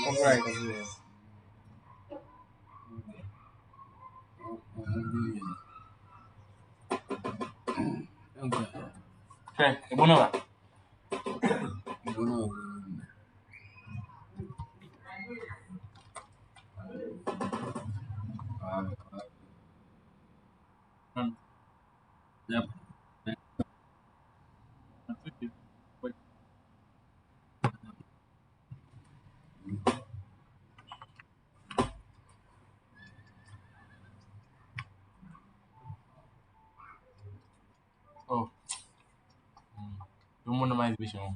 Right. Okay, ibu na ba? Yep. Oh, yung muna may division.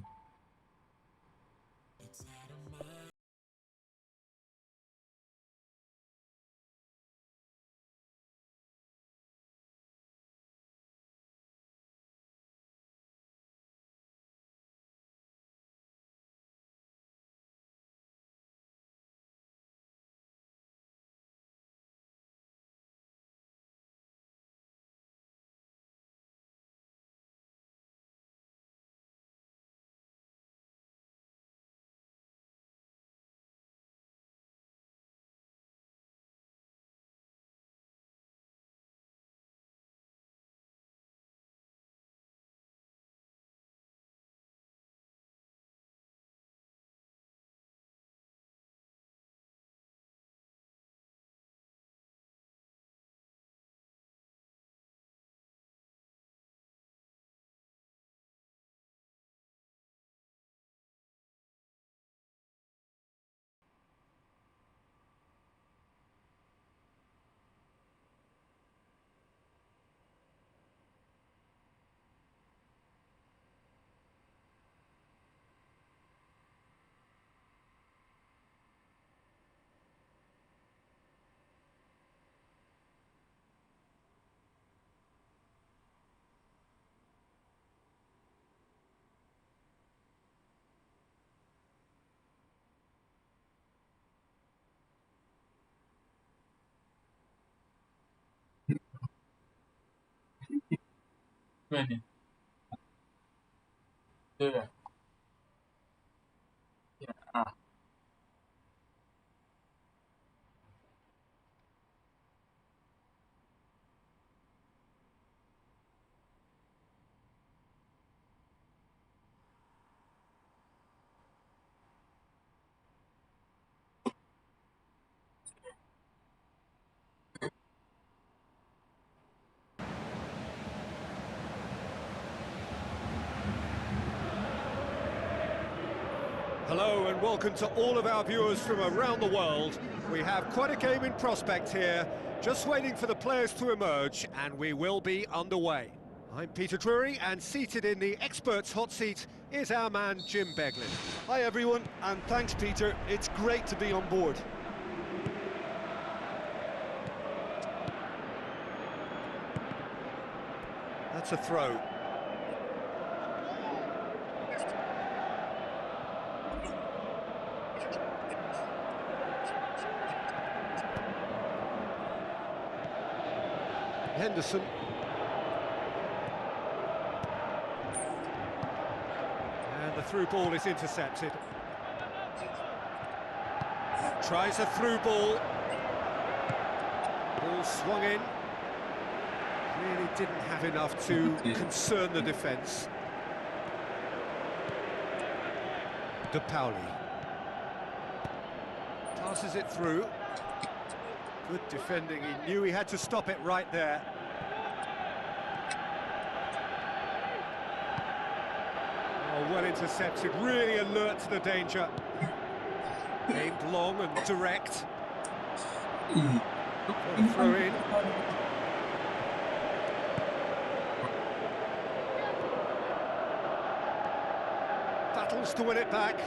Pwede. Yeah. Yeah. Ah. Hello and welcome to all of our viewers from around the world. We have quite a game in prospect here, just waiting for the players to emerge, and we will be underway. I'm Peter Drury, and seated in the experts' hot seat is our man Jim Beglin. Hi everyone, and thanks Peter, it's great to be on board. That's a throw. Henderson. And the through ball is intercepted. Tries a through ball. Ball swung in. Really didn't have enough to concern the defence. De Pauli. Passes it through. Good defending, he knew he had to stop it right there. Oh, well intercepted, really alert to the danger. Aimed long and direct. Throw in. Battles to win it back.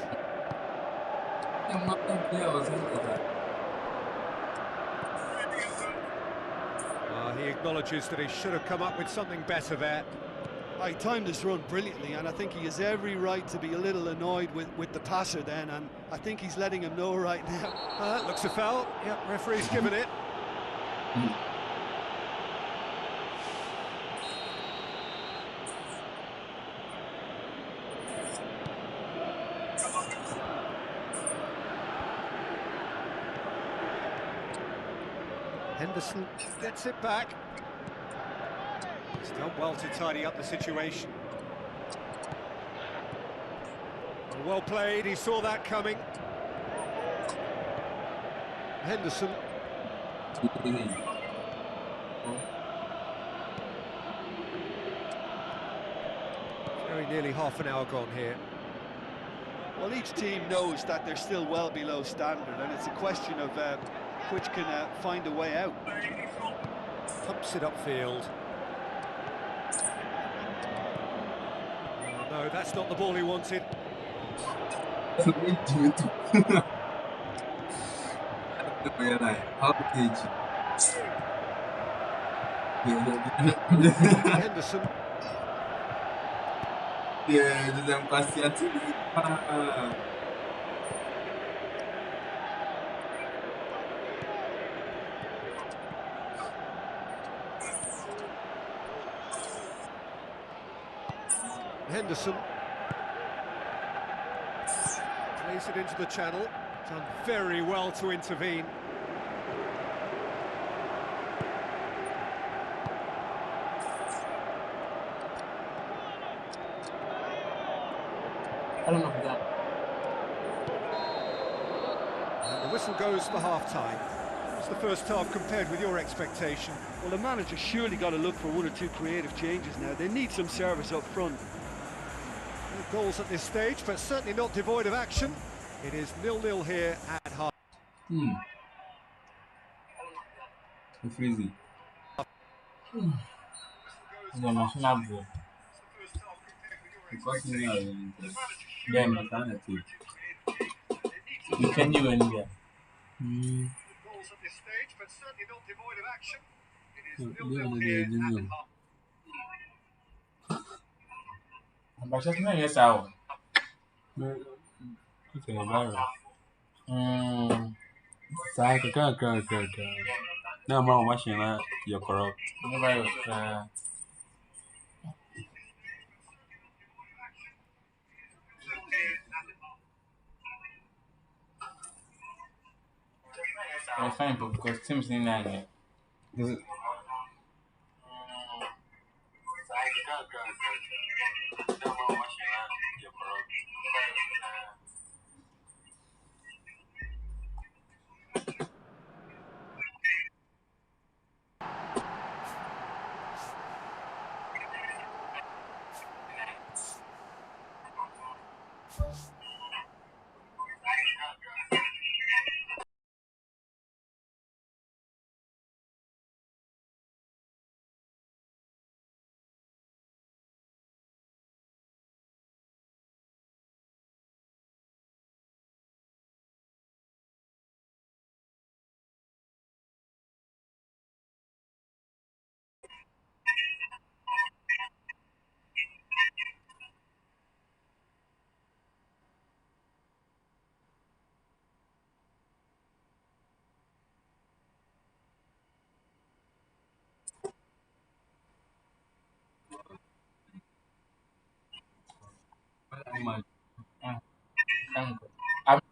He acknowledges that he should have come up with something better there. I timed this run brilliantly, and I think he has every right to be a little annoyed with the passer then, and I think he's letting him know right now. Looks a foul. Yep, referee's given it. Henderson gets it back. He's done well to tidy up the situation. Well played, he saw that coming. Henderson. Very nearly half an hour gone here. Well, each team knows that they're still well below standard, and it's a question of which can find a way out. Pumps it upfield. Oh, no, that's not the ball he wanted. Henderson. Henderson plays it into the channel. Done very well to intervene. I don't know if that. And the whistle goes for half-time. What's the first half compared with your expectation? Well, the manager surely got to look for one or two creative changes now. They need some service up front. No goals at this stage, but certainly not devoid of action. It is 0-0 here at half. Freezy. The national ball. Then alternative. You can do any there. Goals at this stage, but certainly not devoid of action. It is 0-0 here at half. But just not yes, how. No, man, watching that, you're corrupt. I find because Tim's in there.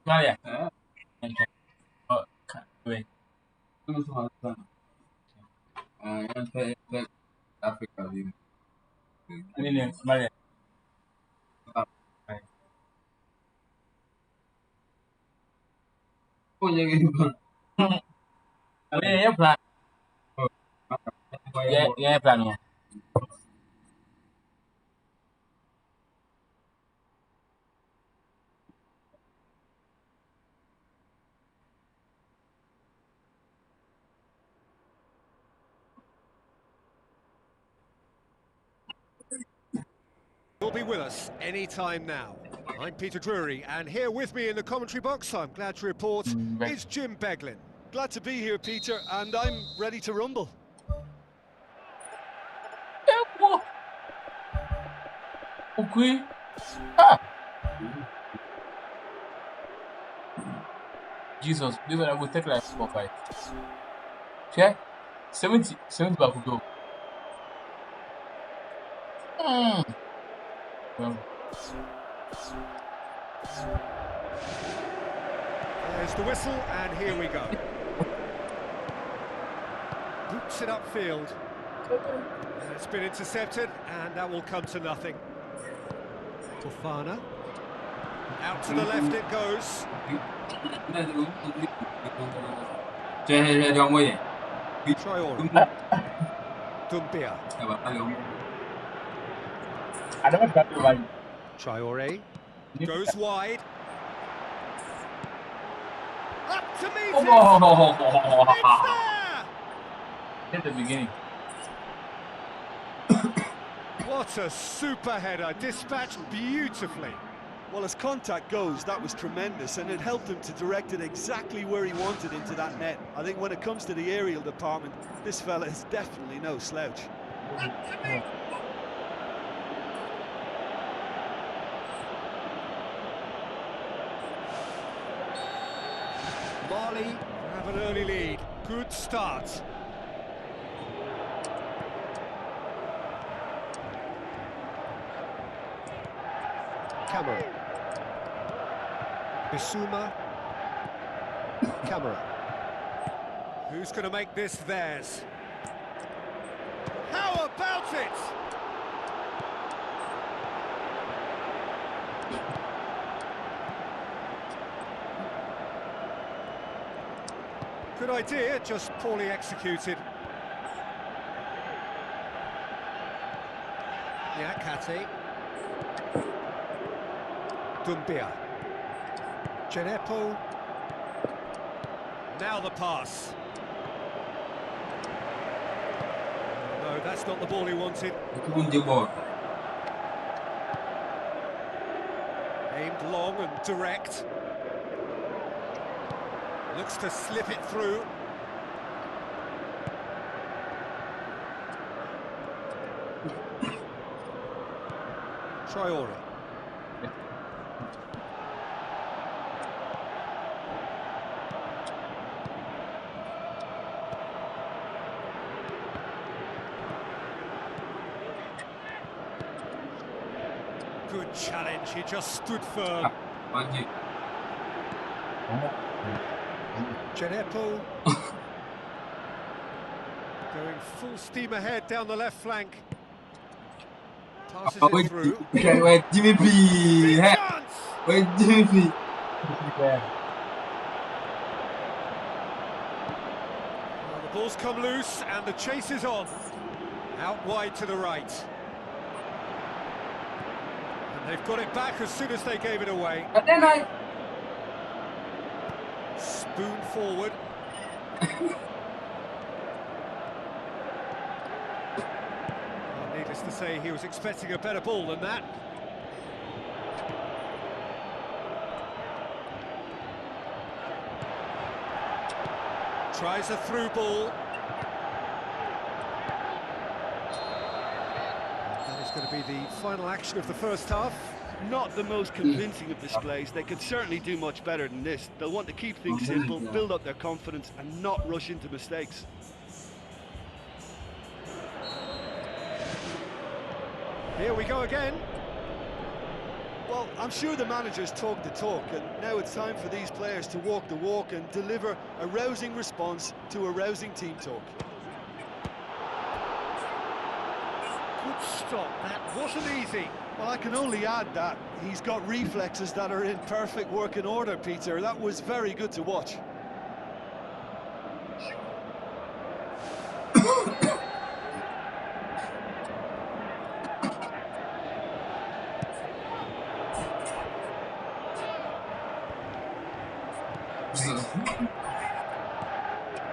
Maria. Wait. Africa, Maria. Yeah, plan. Yeah, plan. Will be with us any time now. I'm Peter Drury, and here with me in the commentary box, I'm glad to report, is Jim Beglin. Glad to be here, Peter, and I'm ready to rumble. Okay. Ah. Jesus, this one I will take like 4-5. Okay? 70 back will go. There's the whistle, and here we go. shoots it upfield. And it's been intercepted, and that will come to nothing. Fofana. Out to the left it goes. Traore. Dumbia. Ada kan satu lagi. Traore. Goes wide. Up to meet it! Oh, It's there! at the beginning. What a super header, dispatched beautifully. Well, as contact goes, that was tremendous, and it helped him to direct it exactly where he wanted into that net. I think when it comes to the aerial department, this fella is definitely no slouch. Mali have an early lead. Good start. Camera. Bissouma. Camera. Who's going to make this theirs? How about it? Good idea, just poorly executed. Niakate. Dumbia. Djenepo. Now the pass. No, that's not the ball he wanted. Aimed long and direct. Looks to slip it through. Traore. Good challenge, he just stood firm. Djenepo. Going full steam ahead down the left flank. Passes it through. Jimmy P. Big chance! Wait, Jimmy P. Well, the ball's come loose and the chase is on. Out wide to the right. And they've got it back as soon as they gave it away. Spoon forward. Well, needless to say, he was expecting a better ball than that. Tries a through ball. That is going to be the final action of the first half. Not the most convincing of displays. They could certainly do much better than this. They'll want to keep things simple, build up their confidence, and not rush into mistakes. Here we go again. Well, I'm sure the managers talk the talk, and now it's time for these players to walk the walk and deliver a rousing response to a rousing team talk. Good stop, that wasn't easy. Well, I can only add that he's got reflexes that are in perfect working order, Peter. That was very good to watch.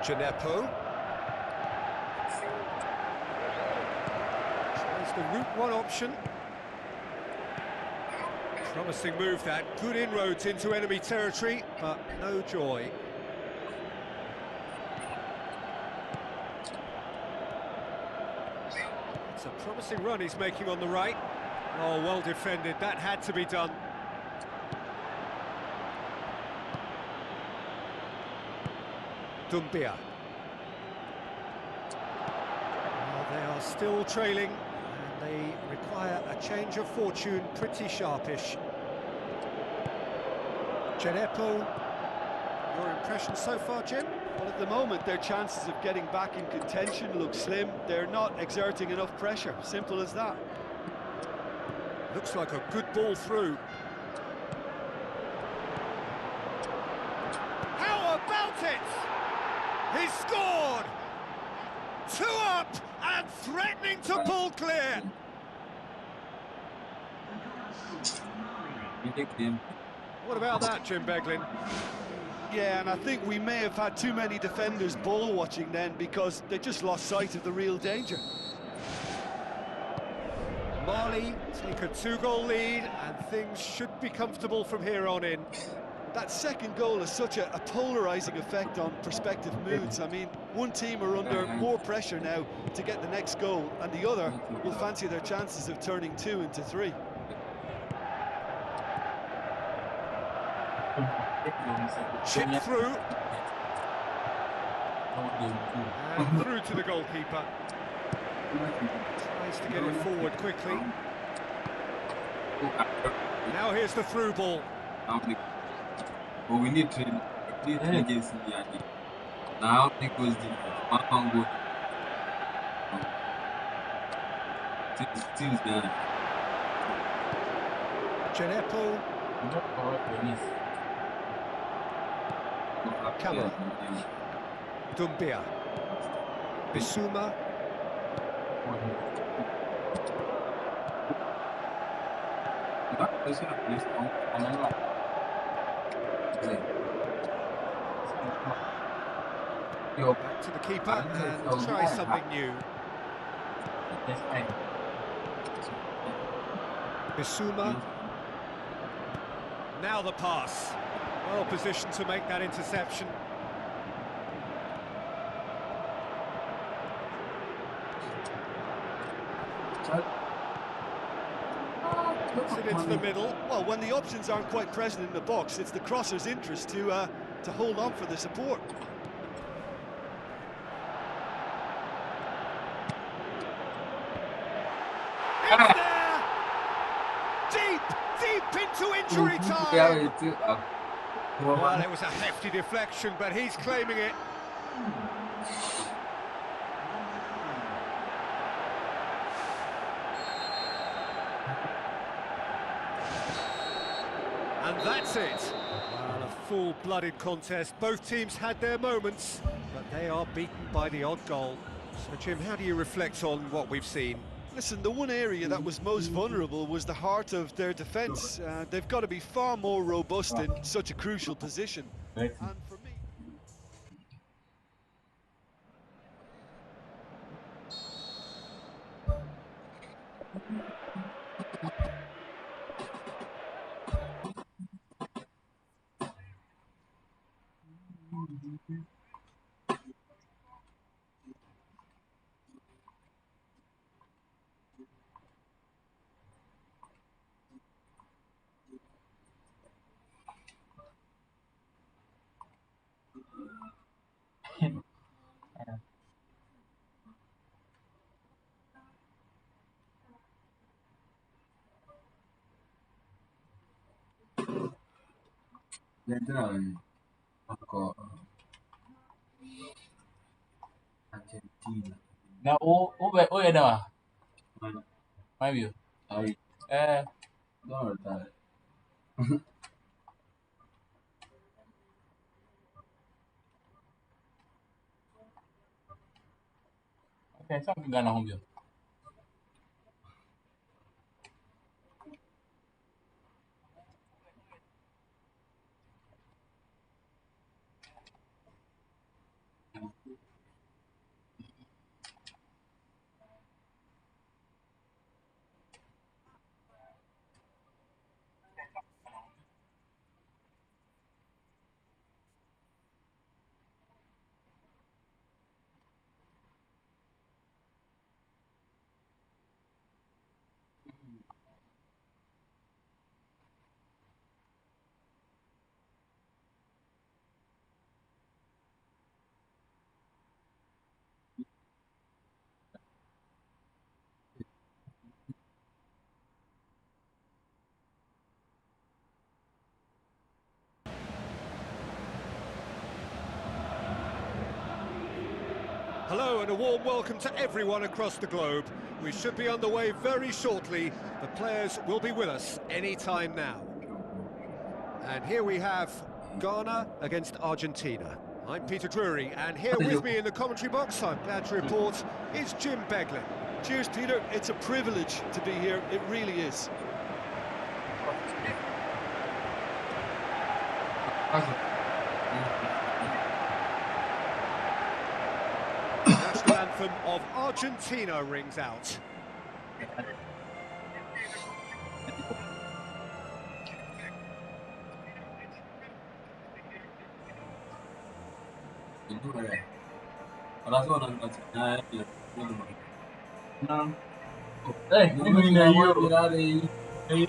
Djenepo. Tries the route one option. Promising move that. Good inroads into enemy territory, but no joy. It's a promising run he's making on the right. Oh, well defended. That had to be done. Dumbia. Well, they are still trailing, and they require a change of fortune pretty sharpish. Djenepo, your impression so far, Jim? Well, at the moment, their chances of getting back in contention look slim. They're not exerting enough pressure. Simple as that. Looks like a good ball through. How about it? He's scored! 2 up and threatening to pull clear. You take them. What about that, Jim Beglin? Yeah, and I think we may have had too many defenders ball watching then because they just lost sight of the real danger. Mali take a 2-goal lead and things should be comfortable from here on in. That second goal has such a polarising effect on prospective moods. I mean, one team are under more pressure now to get the next goal, and the other will fancy their chances of turning 2 into 3. Chip through. And through to the goalkeeper. Tries to get it forward quickly. Now here's the through ball. But we need to against India. Now because the one goal. Teams done. Genepo. Camera. Dumbia. Bissouma. Back to the keeper and try something new. Bissouma. Now the pass. Well positioned to make that interception. Puts it into the middle. Well, when the options aren't quite present in the box, it's the crosser's interest to hold on for the support. It's there! Deep into injury time! Well, it was a hefty deflection, but he's claiming it. And that's it. Well, a full-blooded contest. Both teams had their moments, but they are beaten by the odd goal. So, Jim, how do you reflect on what we've seen? Listen, the one area that was most vulnerable was the heart of their defence. They've got to be far more robust in such a crucial position. And for me... Argentina. Now, oh, yeah, no. My view. I don't retire. Okay, something gonna home you. Hello and a warm welcome to everyone across the globe. We should be underway very shortly. The players will be with us any time now. And here we have Ghana against Argentina. I'm Peter Drury, and here with me in the commentary box, I'm glad to report, is Jim Beglin. Cheers, Peter. It's a privilege to be here. It really is. The national anthem of Argentina rings out. Hey, even in Euro. Hey.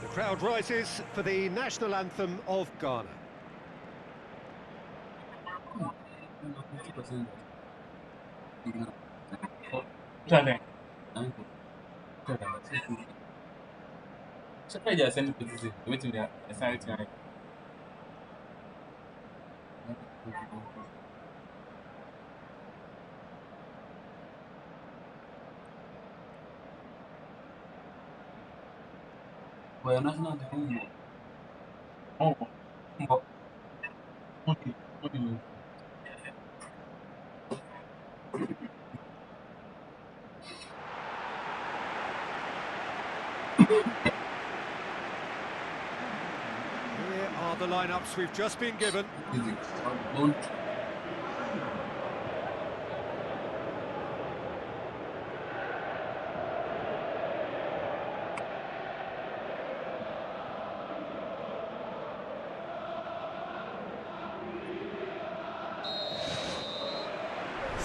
The crowd rises for the national anthem of Ghana. Saya je send petisi. Wait dia, saya cakap. Well, national anthem. Oh, oh, okay, okay. Here are the lineups we've just been given.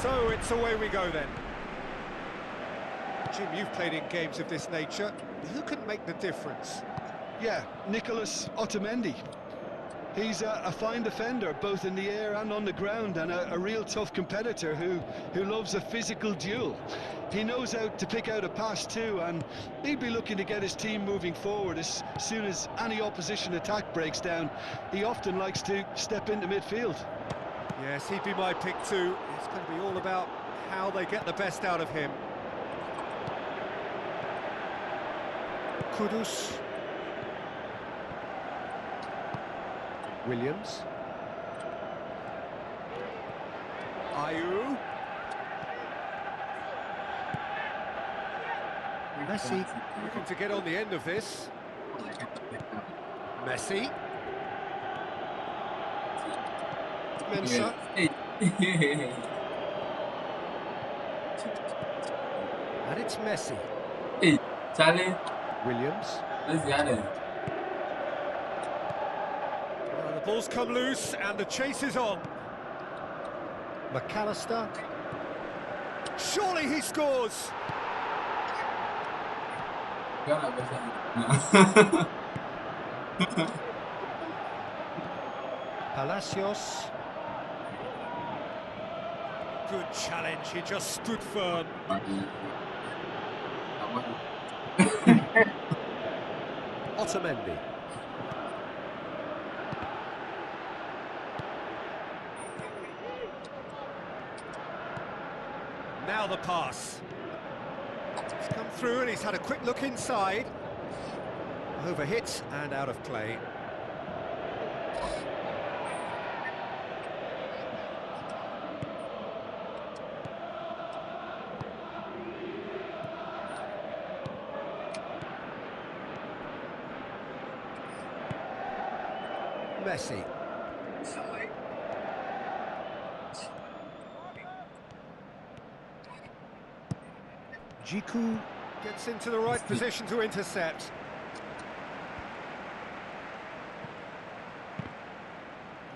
So it's away we go then. Jim, you've played in games of this nature. Who can make the difference? Yeah, Nicolas Otamendi. He's a fine defender, both in the air and on the ground, and a real tough competitor who loves a physical duel. He knows how to pick out a pass too, and he'd be looking to get his team moving forward as soon as any opposition attack breaks down. He often likes to step into midfield. Yes, he'd be my pick too. It's going to be all about how they get the best out of him. Kudus. Williams. Ayew. Messi looking to get on the end of this. Messi. Mensah. And it's Messi. Hey, Charlie. Williams. Let's get it. The ball's come loose and the chase is on. McAllister. Surely he scores. Palacios. Good challenge, he just stood firm. Otamendi. Now the pass. It's come through and he's had a quick look inside. Overhit and out of play. Messi. Jiku gets into the right position to intercept.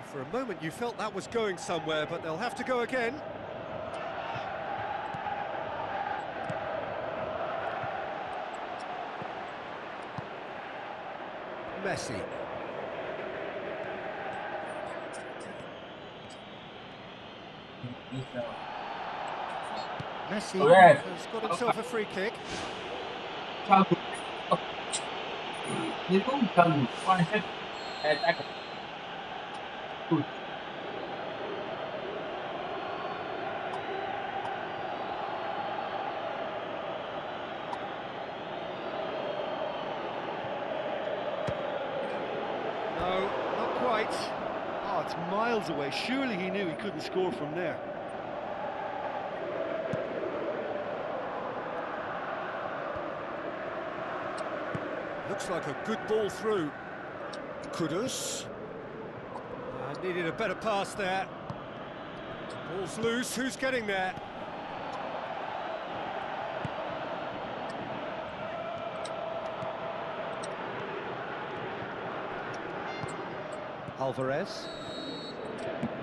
For a moment you felt that was going somewhere, but they'll have to go again. Messi. Messi Okay. has got himself a free kick. Thiago. They don't Thiago. One hit. Attack. Good. No, not quite. Oh, it's miles away. Surely he knew he couldn't score from there. Looks like a good ball through. Kudus. Needed a better pass there. Ball's loose, who's getting there? Alvarez.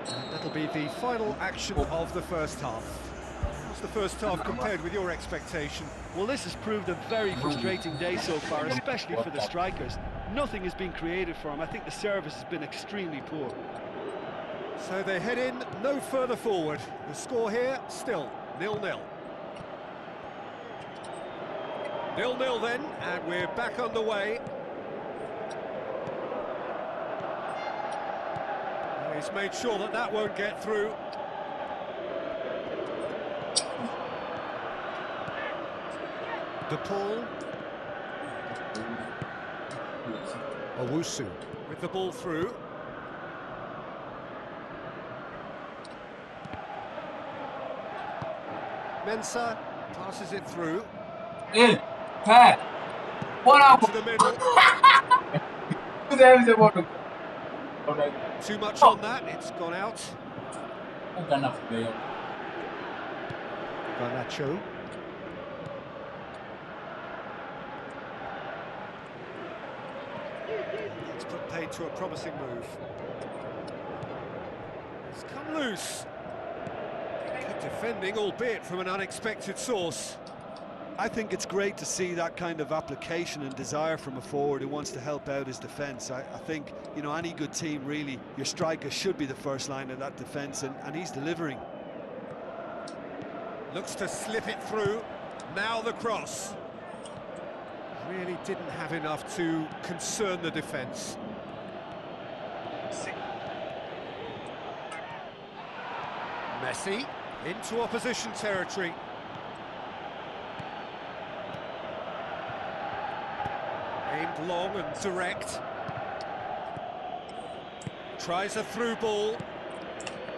And that'll be the final action of the first half. How's the first half compared with your expectation? Well, this has proved a very frustrating day so far, especially for the strikers. Nothing has been created for them. I think the service has been extremely poor. So they head in no further forward. The score here, still 0-0. 0-0 then, and we're back underway. He's made sure that that won't get through. De Paul. Owusu with the ball through. Mensah passes it through. In. Pat. What up? To the middle. Who the hell is the ball? Alright. Too much on that, it's gone out. I've got enough there. Garnacho. It's put paid to a promising move. It's come loose. Good defending, albeit from an unexpected source. I think it's great to see that kind of application and desire from a forward who wants to help out his defence. I think, you know, any good team, really, your striker should be the first line of that defence, and he's delivering. Looks to slip it through. Now the cross. Really didn't have enough to concern the defence. Messi into opposition territory. Aimed long and direct. Tries a through ball.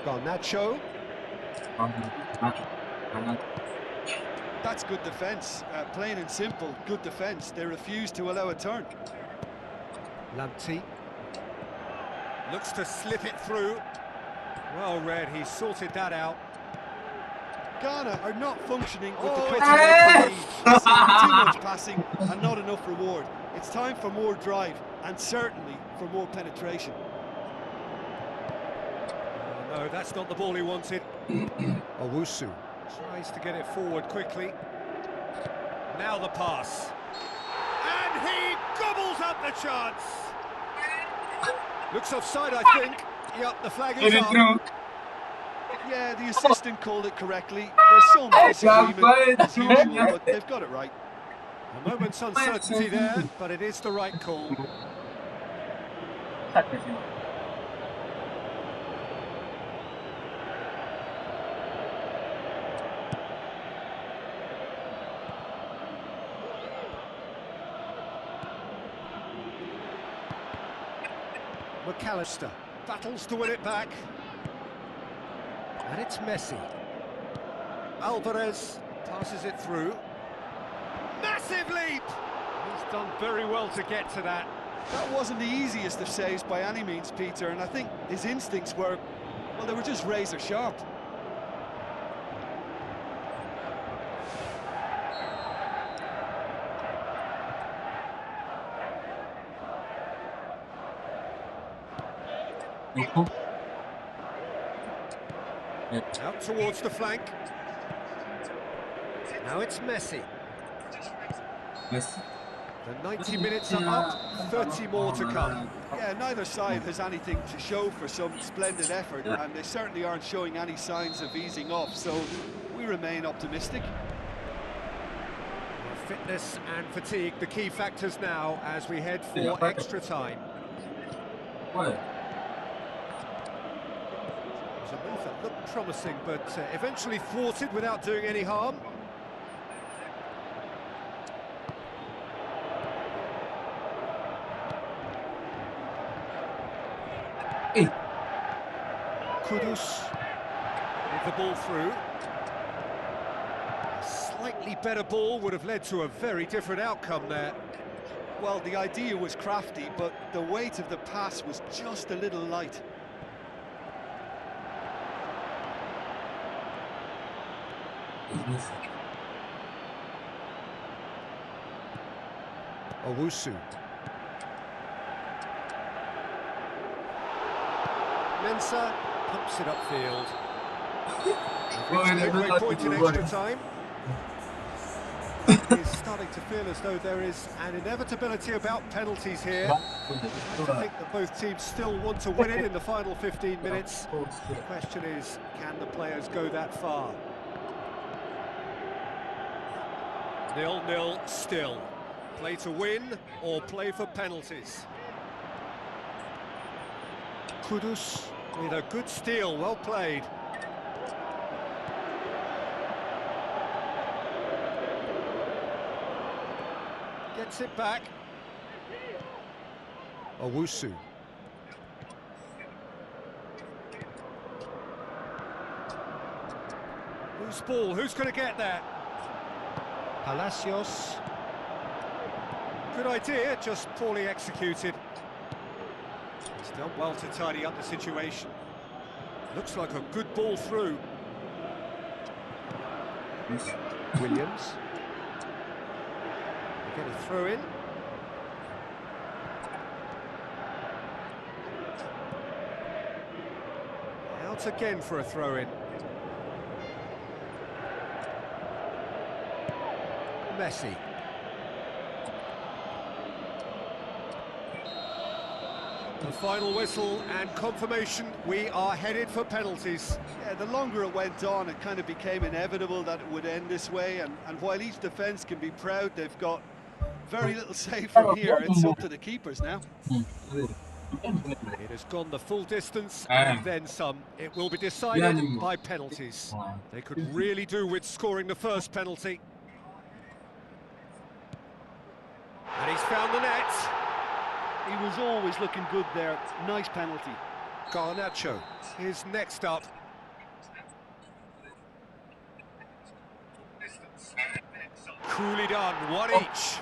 Garnacho. That's good defence, plain and simple, good defence. They refuse to allow a turn. Lamptey. Looks to slip it through. Well read, he sorted that out. Ghana are not functioning with the Oh, cuts it's- and too much passing and not enough reward. It's time for more drive and certainly for more penetration. Oh, no, that's not the ball he wanted. Owusu tries to get it forward quickly. Now the pass. And he gobbles up the chance. Looks offside, I think. Yep, the flag is Is it up. true? Yeah, the assistant called it correctly. There's some disagreement as usual, but they've got it right. A moment's uncertainty there, but it is the right call. McAllister battles to win it back. And it's Messi. Alvarez passes it through. Massive leap! He's done very well to get to that. That wasn't the easiest of saves by any means, Peter, and I think his instincts were, well, they were just razor sharp. Out towards the flank. Now it's Messi. Messi. The 90 minutes are up, 30 more to come. Yeah, neither side has anything to show for some splendid effort, and they certainly aren't showing any signs of easing off, so we remain optimistic. Fitness and fatigue, the key factors now as we head for extra time. What? It was a move that looked promising, but eventually thwarted without doing any harm. Hey. Kudus with the ball through. A slightly better ball would have led to a very different outcome there. Well, the idea was crafty, but the weight of the pass was just a little light. Owusu. Mensah pumps it upfield. Midway point in extra time. He's starting to feel as though there is an inevitability about penalties here. I think that both teams still want to win it in the final 15 minutes. The question is, can the players go that far? 0-0 still. Play to win or play for penalties. Kudus with a good steal, well played. Gets it back. Owusu. Who's ball? Who's going to get there? Palacios. Good idea, just poorly executed. He's done well to tidy up the situation. Looks like a good ball through. Williams. They get a throw in. Out again for a throw in. Messi. The final whistle and confirmation, we are headed for penalties. Yeah, the longer it went on, it kind of became inevitable that it would end this way, and while each defence can be proud, they've got very little say from here. It's up to the keepers now. It has gone the full distance and then some. It will be decided by penalties. They could really do with scoring the first penalty. And he's found the net. He was always looking good there. Nice penalty. Garnacho is next up. Coolly done, one each.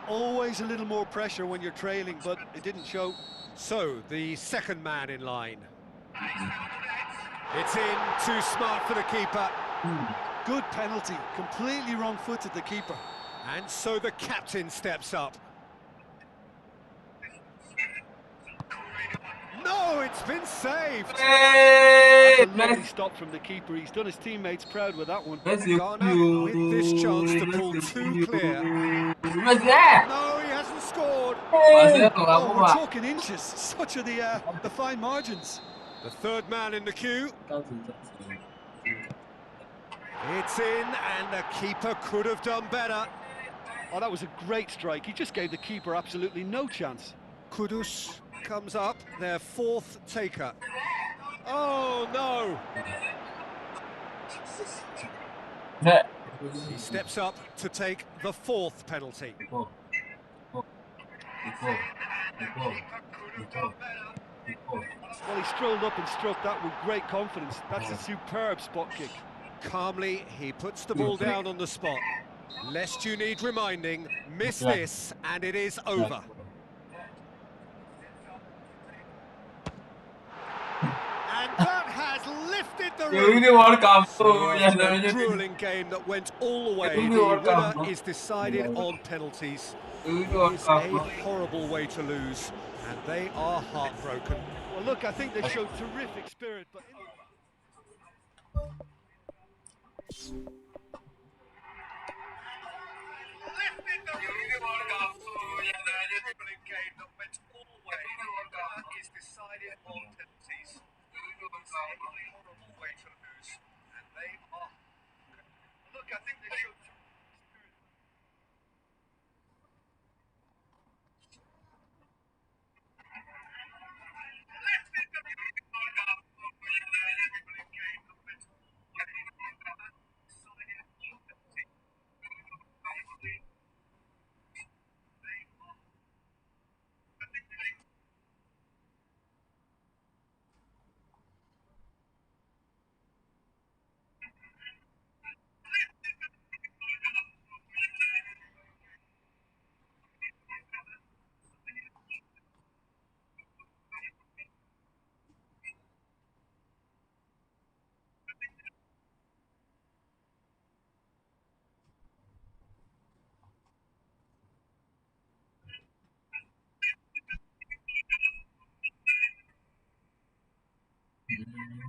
Always a little more pressure when you're trailing, but it didn't show. So, the second man in line. It's in, too smart for the keeper. Good penalty, completely wrong-footed the keeper. And so the captain steps up. No, it's been saved! That's a lovely stop from the keeper. He's done his teammates proud with that one. Ghana with this chance to pull two clear. No, he hasn't scored. Oh, we're talking inches. Such are the fine margins. The third man in the queue. It's in, and the keeper could have done better. Oh, that was a great strike. He just gave the keeper absolutely no chance. Kudus comes up, their fourth taker. Oh, no! He steps up to take the fourth penalty. Well, he strolled up and struck that with great confidence. That's a superb spot kick. Calmly, he puts the ball down on the spot. Lest you need reminding, miss this, and it is over. And that has lifted the roof. A grueling game that went all the way. The winner is decided on penalties. It's a horrible way to lose, and they are heartbroken. Well, look, I think they showed terrific spirit, but... Horrible way to lose, and they are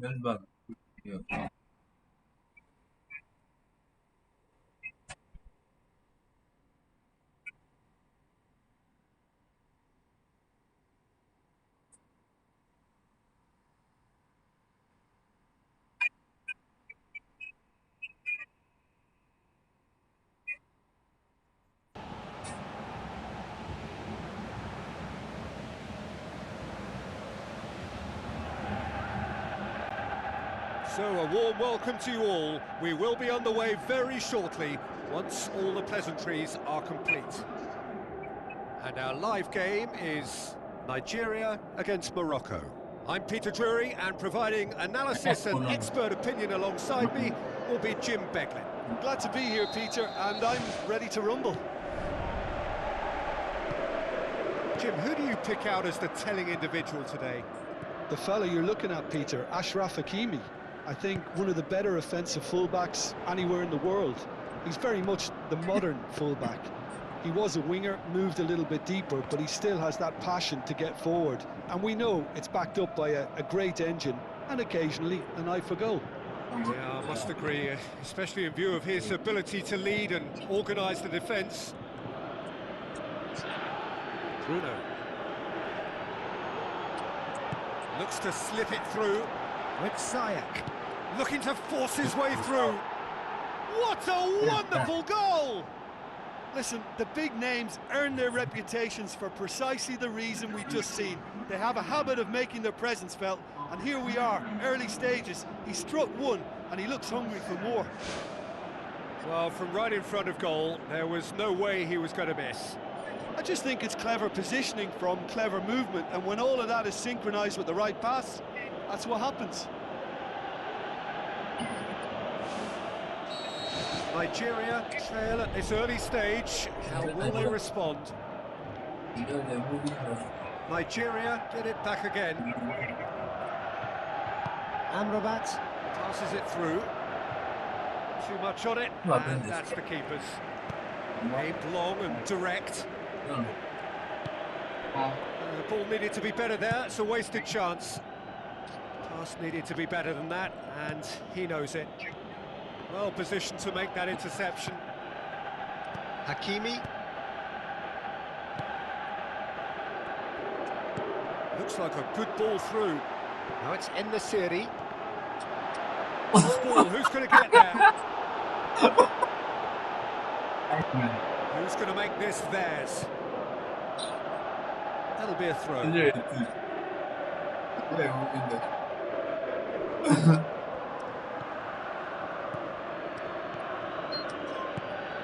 That's bad. Yeah. So a warm welcome to you all. We will be on the way very shortly once all the pleasantries are complete. And our live game is Nigeria against Morocco. I'm Peter Drury, and providing analysis and expert opinion alongside me will be Jim Beglin. Glad to be here, Peter, and I'm ready to rumble. Jim, who do you pick out as the telling individual today? The fella you're looking at, Peter, Achraf Hakimi. I think one of the better offensive fullbacks anywhere in the world. He's very much the modern fullback. He was a winger, moved a little bit deeper, but he still has that passion to get forward. And we know it's backed up by a great engine and occasionally an eye for goal. Yeah, I must agree, especially in view of his ability to lead and organise the defence. Bruno. Looks to slip it through with Ziyech. Looking to force his way through. What a wonderful goal! Listen, the big names earn their reputations for precisely the reason we've just seen. They have a habit of making their presence felt, and here we are, early stages. He struck one, and he looks hungry for more. Well, from right in front of goal, there was no way he was going to miss. I just think it's clever positioning from clever movement, and when all of that is synchronised with the right pass, that's what happens. Nigeria trail at this early stage. How will they respond? Nigeria get it back again. Amrabat passes it through. Too much on it, and that's the keeper's. Aimed long and direct. The ball needed to be better there, it's a wasted chance. Pass needed to be better than that, and he knows it. Well positioned to make that interception. Hakimi. Looks like a good ball through. Now it's En-Nesyri. Ball, who's going to get there? Who's going to make this theirs? That'll be a throw.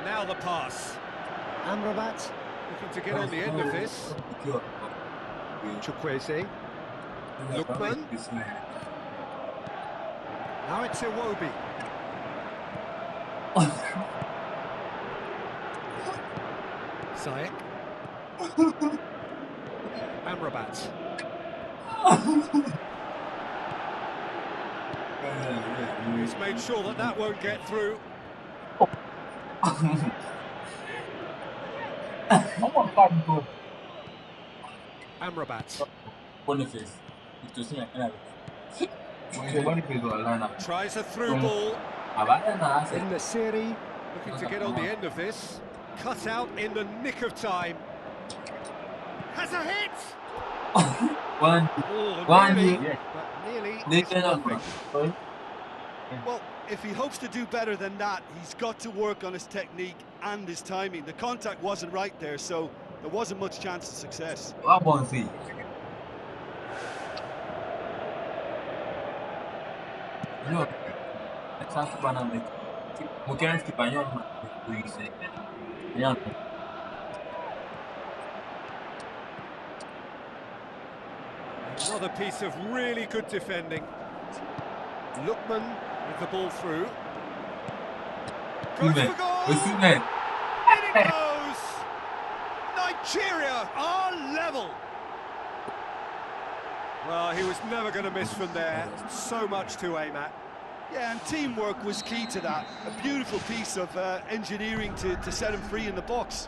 Now the pass. Amrabat looking to get on the end of this. Chukwueze. Lookman. Now it's Iwobi. Ziyech. Amrabat. He's made sure that that won't get through. Amrabat. Tries a through ball. En-Nesyri looking to get on the end of this. Cut out in the nick of time. Has a hit! Nearly, but nearly. Well, if he hopes to do better than that, he's got to work on his technique and his timing. The contact wasn't right there, so there wasn't much chance of success. What about see? You know, it's not to banana like. Mungkin kita banyak banyak. Another piece of really good defending. Lookman with the ball through. Goes for goal! In it goes! Nigeria are level! Well, he was never going to miss from there. So much to aim at. Yeah, and teamwork was key to that. A beautiful piece of engineering to set him free in the box.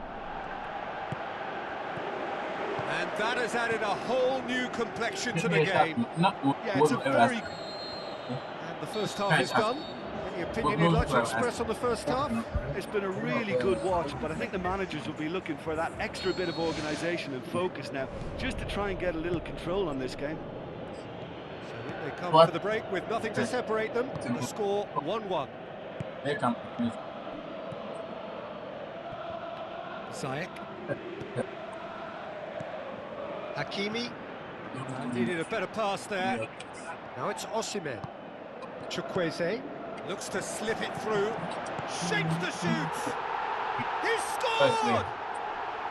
And that has added a whole new complexion to the game. Yeah, it's a very... And the first half is done. Any opinion you'd like to express on the first half? It's been a really good watch, but I think the managers will be looking for that extra bit of organisation and focus now, just to try and get a little control on this game. So in they come for the break with nothing to separate them. The score 1-1. Ziyech. Hakimi. Needed a better pass there. Now it's Osimhen. Chukwueze looks to slip it through. Shapes the shoot. He scored!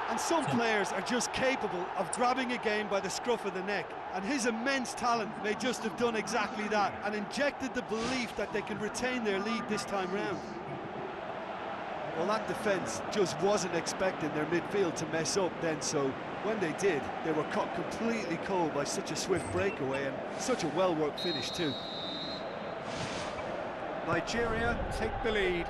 And some players are just capable of grabbing a game by the scruff of the neck, and his immense talent may just have done exactly that and injected the belief that they can retain their lead this time round. Well, that defence just wasn't expecting their midfield to mess up then, so when they did, they were caught completely cold by such a swift breakaway and such a well-worked finish too. Nigeria take the lead.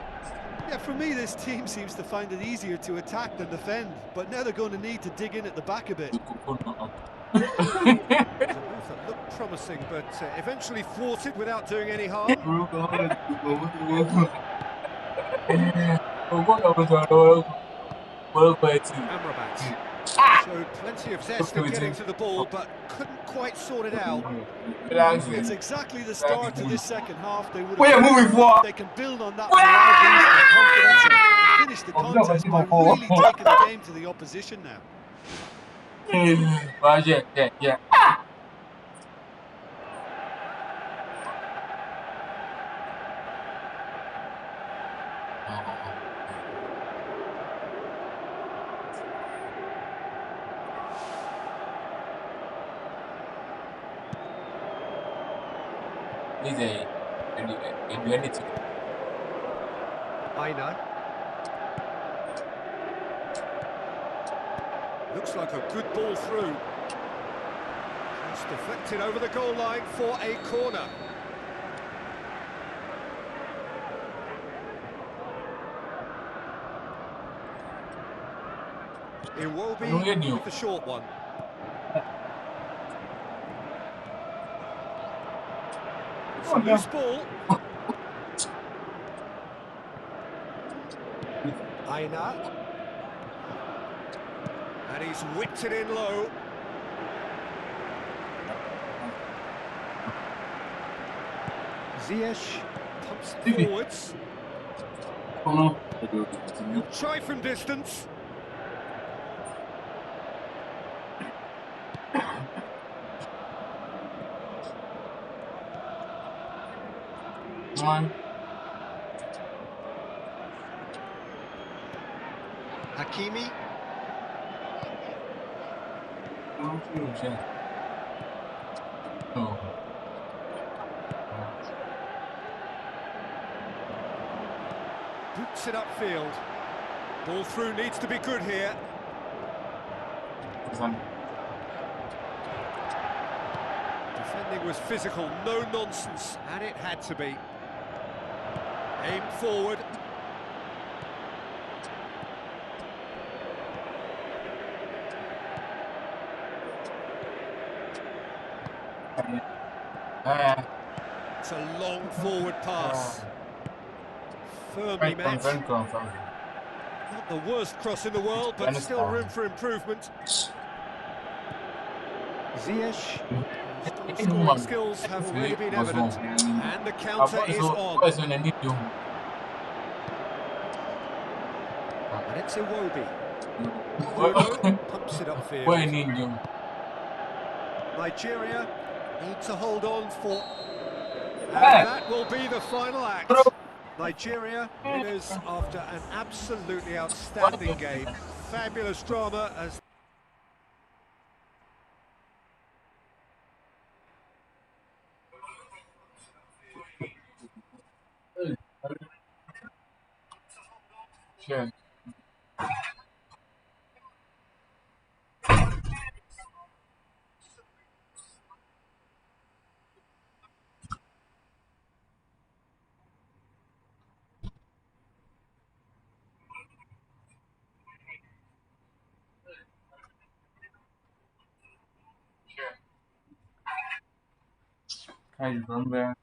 Yeah, for me, this team seems to find it easier to attack than defend, but now they're going to need to dig in at the back a bit. It was a move that looked promising, but eventually thwarted without doing any harm. Amrabat showed plenty of zest in getting to the ball, but couldn't quite sort it out. It's exactly the start to this second half. They would they can build on that confidence and finish the contest by really taking the game to the opposition now. Yeah. Is a duality. Aina. Looks like a good ball through. Just deflected over the goal line for a corner. Iwobi with the short one. It's a loose ball. Aina. And he's whipped it in low. Ziyech pumps forwards. He'll try from distance. Hakimi. Boots it upfield. Ball through needs to be good here. Defending was physical, no nonsense, and it had to be. Aim forward. It's a long forward pass. Firmly met. Not the worst cross in the world, but still room for improvement. Ziyech Scoring skills have already been evident, and the counter is on. And it's Iwobi. Bruno pumps it upfield. Nigeria need to hold on for... And that will be the final act. Nigeria winners after an absolutely outstanding game. Fabulous drama as... Sure. I remember.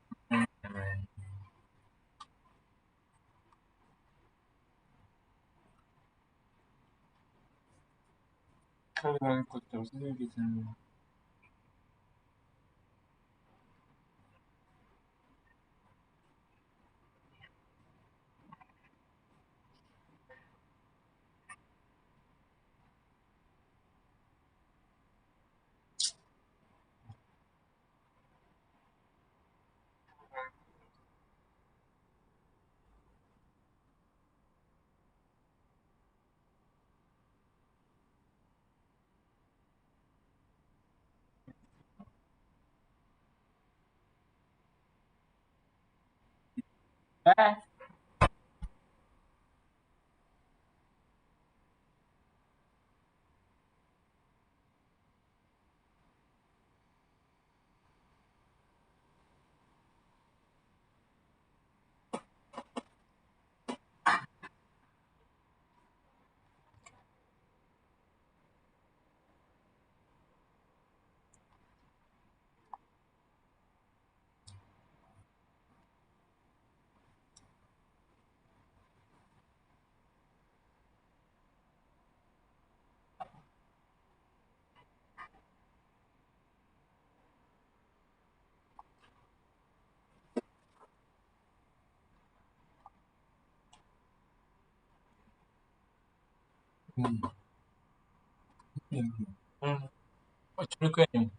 What you look at him?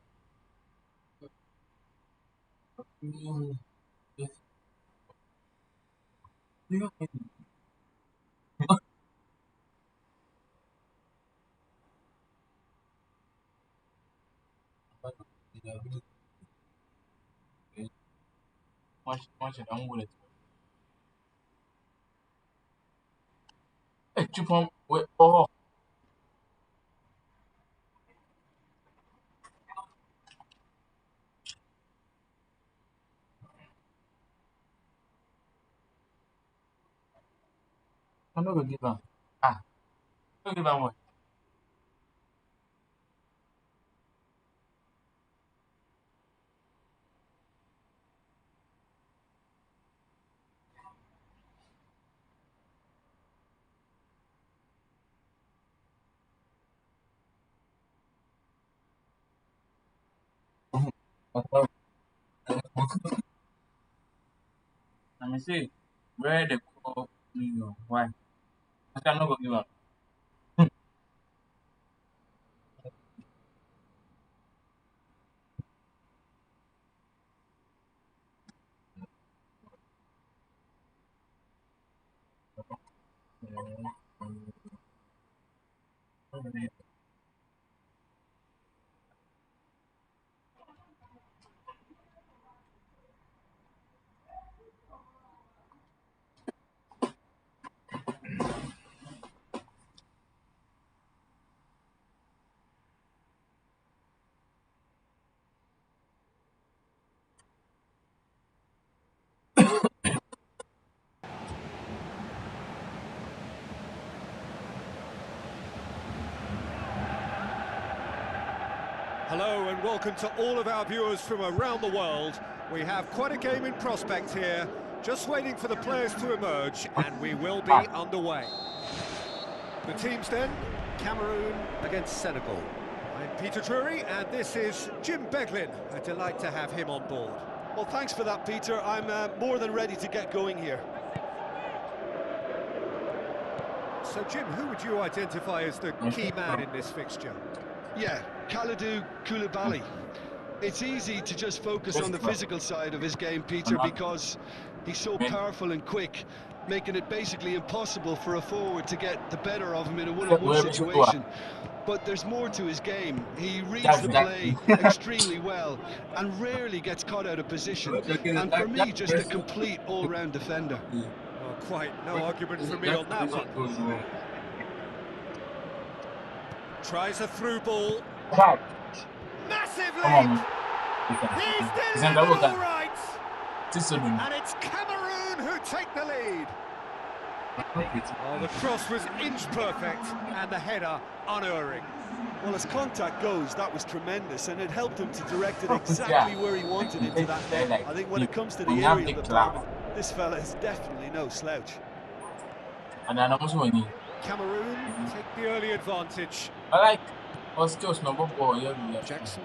Watch it. I'm with it. Hey, Chupon, wait. Oh, I'm not gonna give up. Ah, don't give up. Let me see. Where the call me? Why? I'm not gonna give up. Hello and welcome to all of our viewers from around the world. We have quite a game in prospect here, just waiting for the players to emerge, and we will be underway. The teams then, Cameroon against Senegal. I'm Peter Drury, and this is Jim Beglin. A delight to have him on board. Well, thanks for that, Peter. I'm more than ready to get going here. So, Jim, who would you identify as the key man in this fixture? Yeah, Kalidou Koulibaly. It's easy to just focus on the physical side of his game, Peter, because he's so powerful and quick, making it basically impossible for a forward to get the better of him in a one-on-one situation. But there's more to his game. He reads the play extremely well and rarely gets caught out of position. And for me, just a complete all-round defender. Oh, quite no argument for me on that one. Tries a through ball. Massive lead! He's delivered all right! And it's Cameroon who take the lead. Oh, the cross was inch perfect and the header unerring. Well, as contact goes, that was tremendous, and it helped him to direct it exactly where he wanted into that net. I think when it comes to the aerial department, this fella is definitely no slouch. Cameroon take the early advantage. Jackson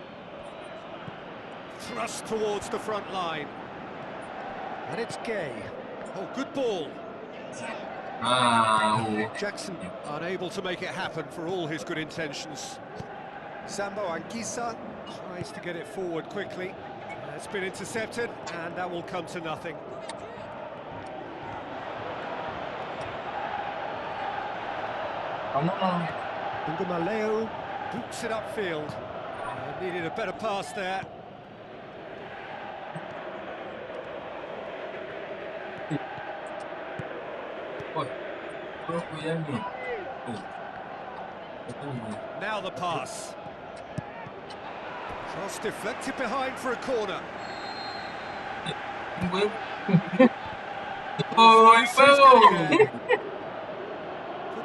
thrust towards the front line. And it's Gay. Oh, good ball. Jackson unable to make it happen for all his good intentions. Sambo Anguissa tries to get it forward quickly. It's been intercepted, and that will come to nothing. Ungamaleo boots it upfield. Needed a better pass there. Now the pass. Cross deflected behind for a corner. Good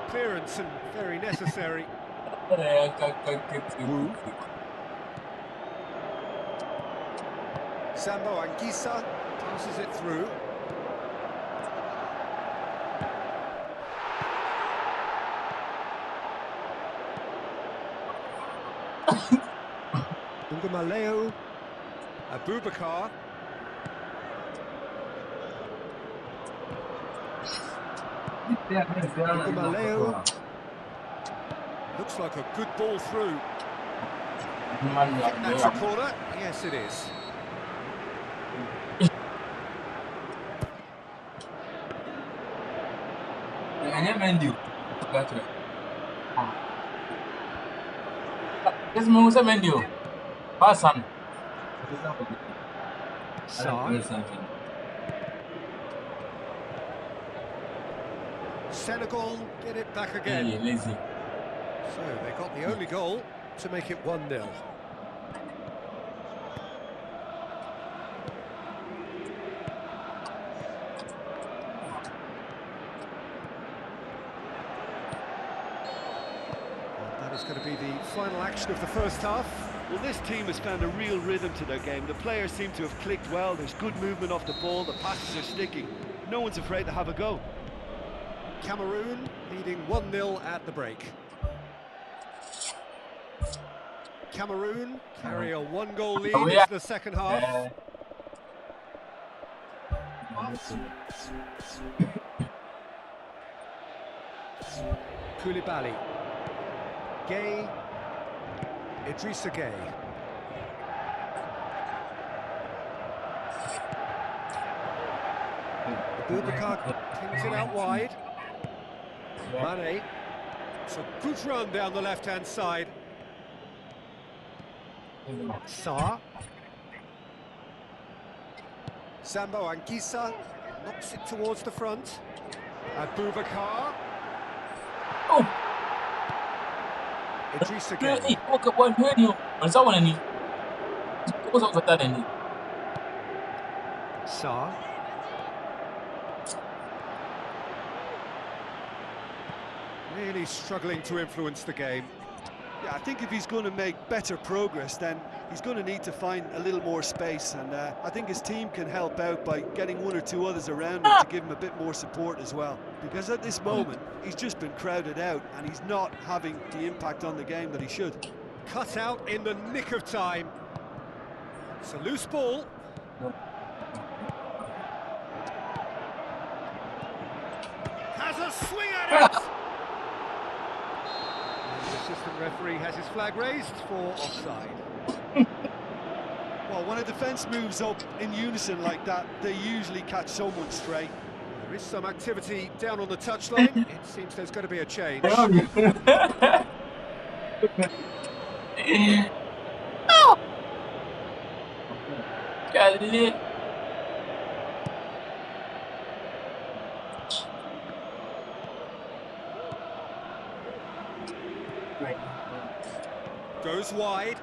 clearance and very necessary. Sambo Anguissa passes it through. Ungamaleo, Abubakar. Ungamaleo. Looks like a good ball through. That's a corner. Yes, it is. Senegal get it back again. So they got the only goal to make it 1-0. That is going to be the final action of the first half. Well, this team has found a real rhythm to their game. The players seem to have clicked well. There's good movement off the ball. The passes are sticking. No one's afraid to have a go. Cameroon leading 1-0 at the break. Cameroon carry a one-goal lead into the second half. Koulibaly. Gay. Idrissa Gay. Abubakar pings it out wide. Mane. It's a good run down the left-hand side. Sarr. Sambo Anguissa knocks it towards the front. Abubakar. Oh! Idrissa Gay. Sarr. Really struggling to influence the game. Yeah, I think if he's going to make better progress, then he's going to need to find a little more space, and I think his team can help out by getting one or two others around him to give him a bit more support as well. Because at this moment, he's just been crowded out, and he's not having the impact on the game that he should. cut out in the nick of time. It's a loose ball. Has a swing at it! And the assistant referee has his flag raised for offside. Well, when a defence moves up in unison like that, they usually catch someone straight. There is some activity down on the touchline. It seems there's going to be a change. Geldi. Goes wide.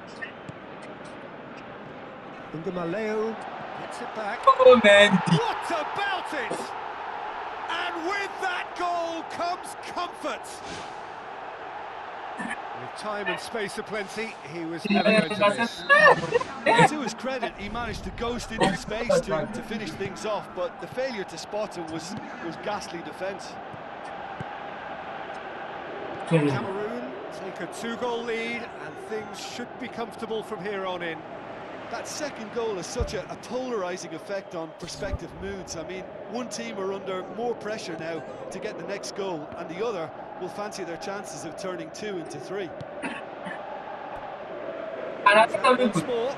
Ungamaleo gets it back. Oh man. What about it? And with that goal comes comfort. With time and space aplenty, he was never going to miss. To his credit, he managed to ghost into space to finish things off, but the failure to spot him was ghastly defence. Cameroon take a 2-goal lead, and things should be comfortable from here on in. That second goal has such a polarising effect on prospective moods. I mean, one team are under more pressure now to get the next goal, and the other will fancy their chances of turning 2 into 3. Once more.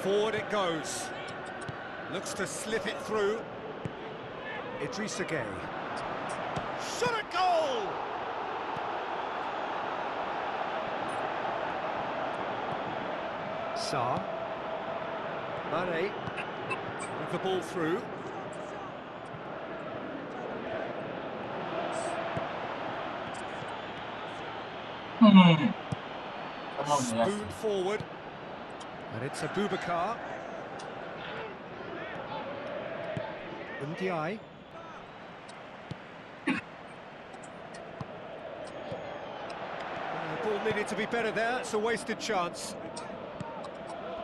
Forward it goes. Looks to slip it through. Idrissa Gueye. Shot a goal! Sarr. Mane. With the ball through. Spoon forward. And it's Abubakar. Ndiaye. The ball needed to be better there. It's a wasted chance.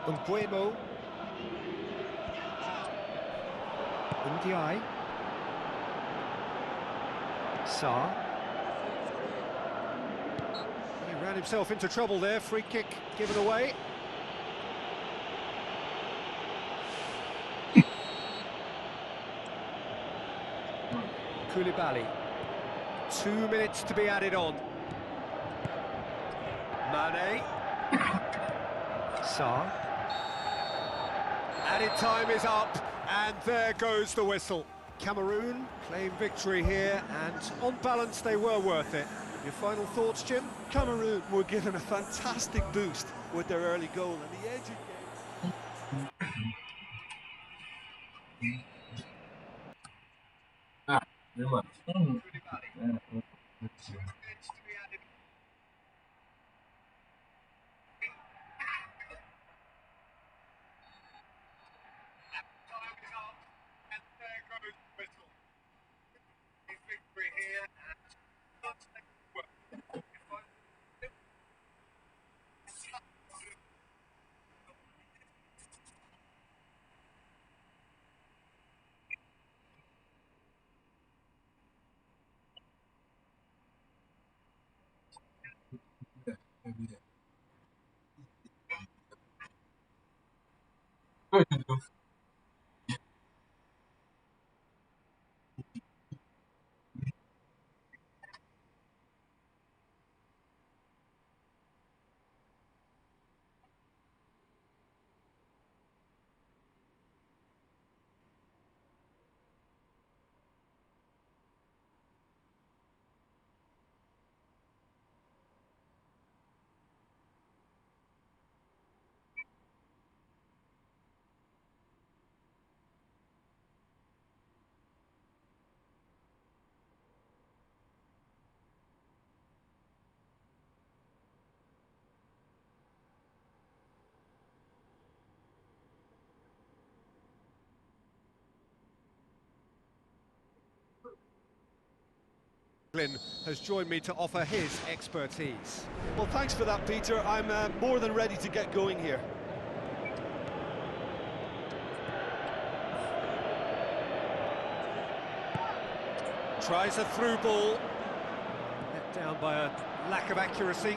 Mbuemo. Ndiaye. Sarr. He ran himself into trouble there. Free kick given away. Koulibaly. 2 minutes to be added on. Mane. Sarr. Added time is up, and there goes the whistle. Cameroon claim victory here, and on balance they were worth it. Your final thoughts, Jim? Cameroon were given a fantastic boost with their early goal, and the edge of has joined me to offer his expertise. Well, thanks for that, Peter. I'm more than ready to get going here. Tries a through ball. Let down down by a lack of accuracy.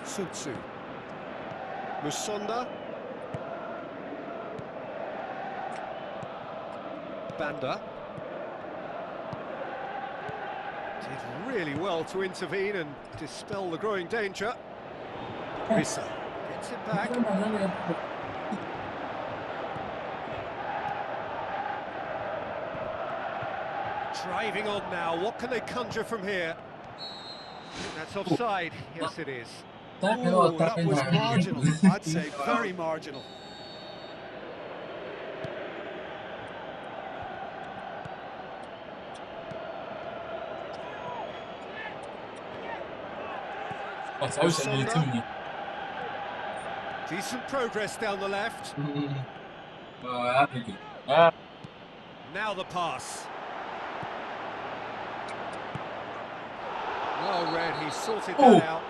Sutsu. Musonda. Banda. Did really well to intervene and dispel the growing danger. Risa gets it back. Driving on now, what can they conjure from here? I think that's offside. Yes, it is. Oh, that was marginal, I'd say, very marginal. Decent progress down the left. Ah, Now the pass. Well read, he sorted that out.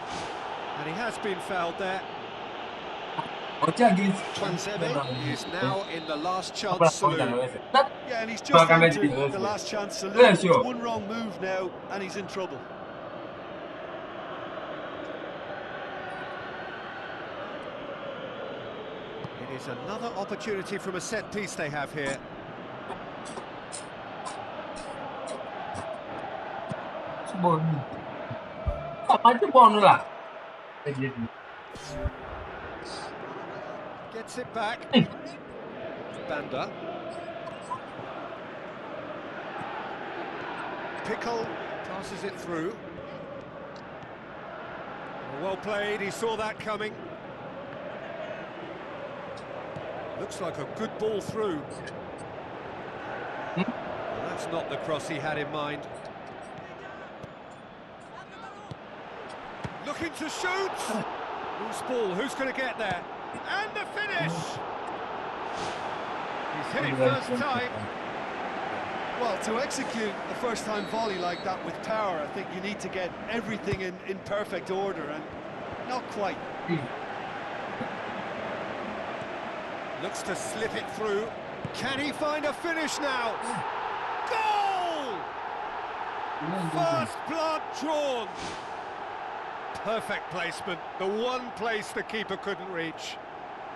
And he has been fouled there. Twansebe is now in the last chance saloon. Yeah, and he's just entered the last chance saloon. One wrong move now, and he's in trouble. It is another opportunity from a set piece they have here. Gets it back. Banda. Pickle passes it through. Well played, he saw that coming. Looks like a good ball through. Well, that's not the cross he had in mind. Looking to shoot! Loose ball, who's going to get there? And the finish! He's hit it first time. Well, to execute a first-time volley like that with power, I think you need to get everything in perfect order, and not quite. Looks to slip it through. Can he find a finish now? Goal! First blood drawn. Perfect placement, the one place the keeper couldn't reach.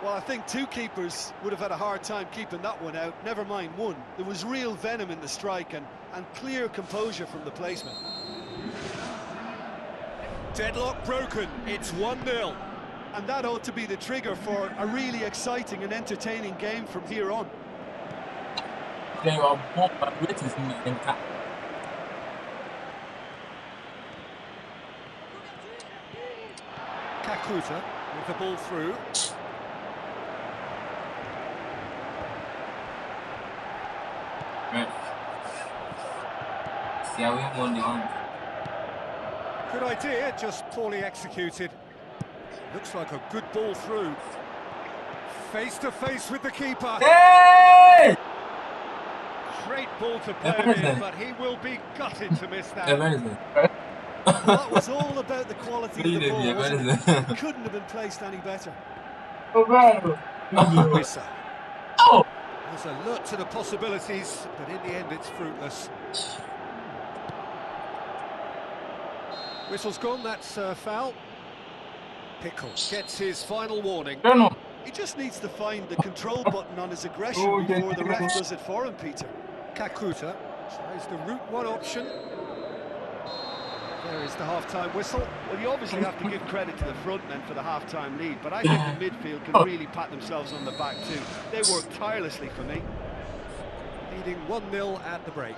Well, I think two keepers would have had a hard time keeping that one out, never mind one. There was real venom in the strike and clear composure from the placement. Deadlock broken, it's 1-0. And that ought to be the trigger for a really exciting and entertaining game from here on. Kakuta with the ball through. Good idea, just poorly executed. Looks like a good ball through. Face to face with the keeper. Hey! Great ball to play in, but he will be gutted to miss that. Well, that was all about the quality of the ball, wasn't it? It couldn't have been placed any better. Wissa. Oh! There's alert to the possibilities, but in the end it's fruitless. Whistle's gone, that's foul. Pickle gets his final warning. He just needs to find the control button on his aggression before the ref does it for him, Peter. Kakuta tries the route one option. There is the half-time whistle. Well, you obviously have to give credit to the front men for the half-time lead, but I think the midfield can really pat themselves on the back too. They worked tirelessly for me. Leading 1-0 at the break.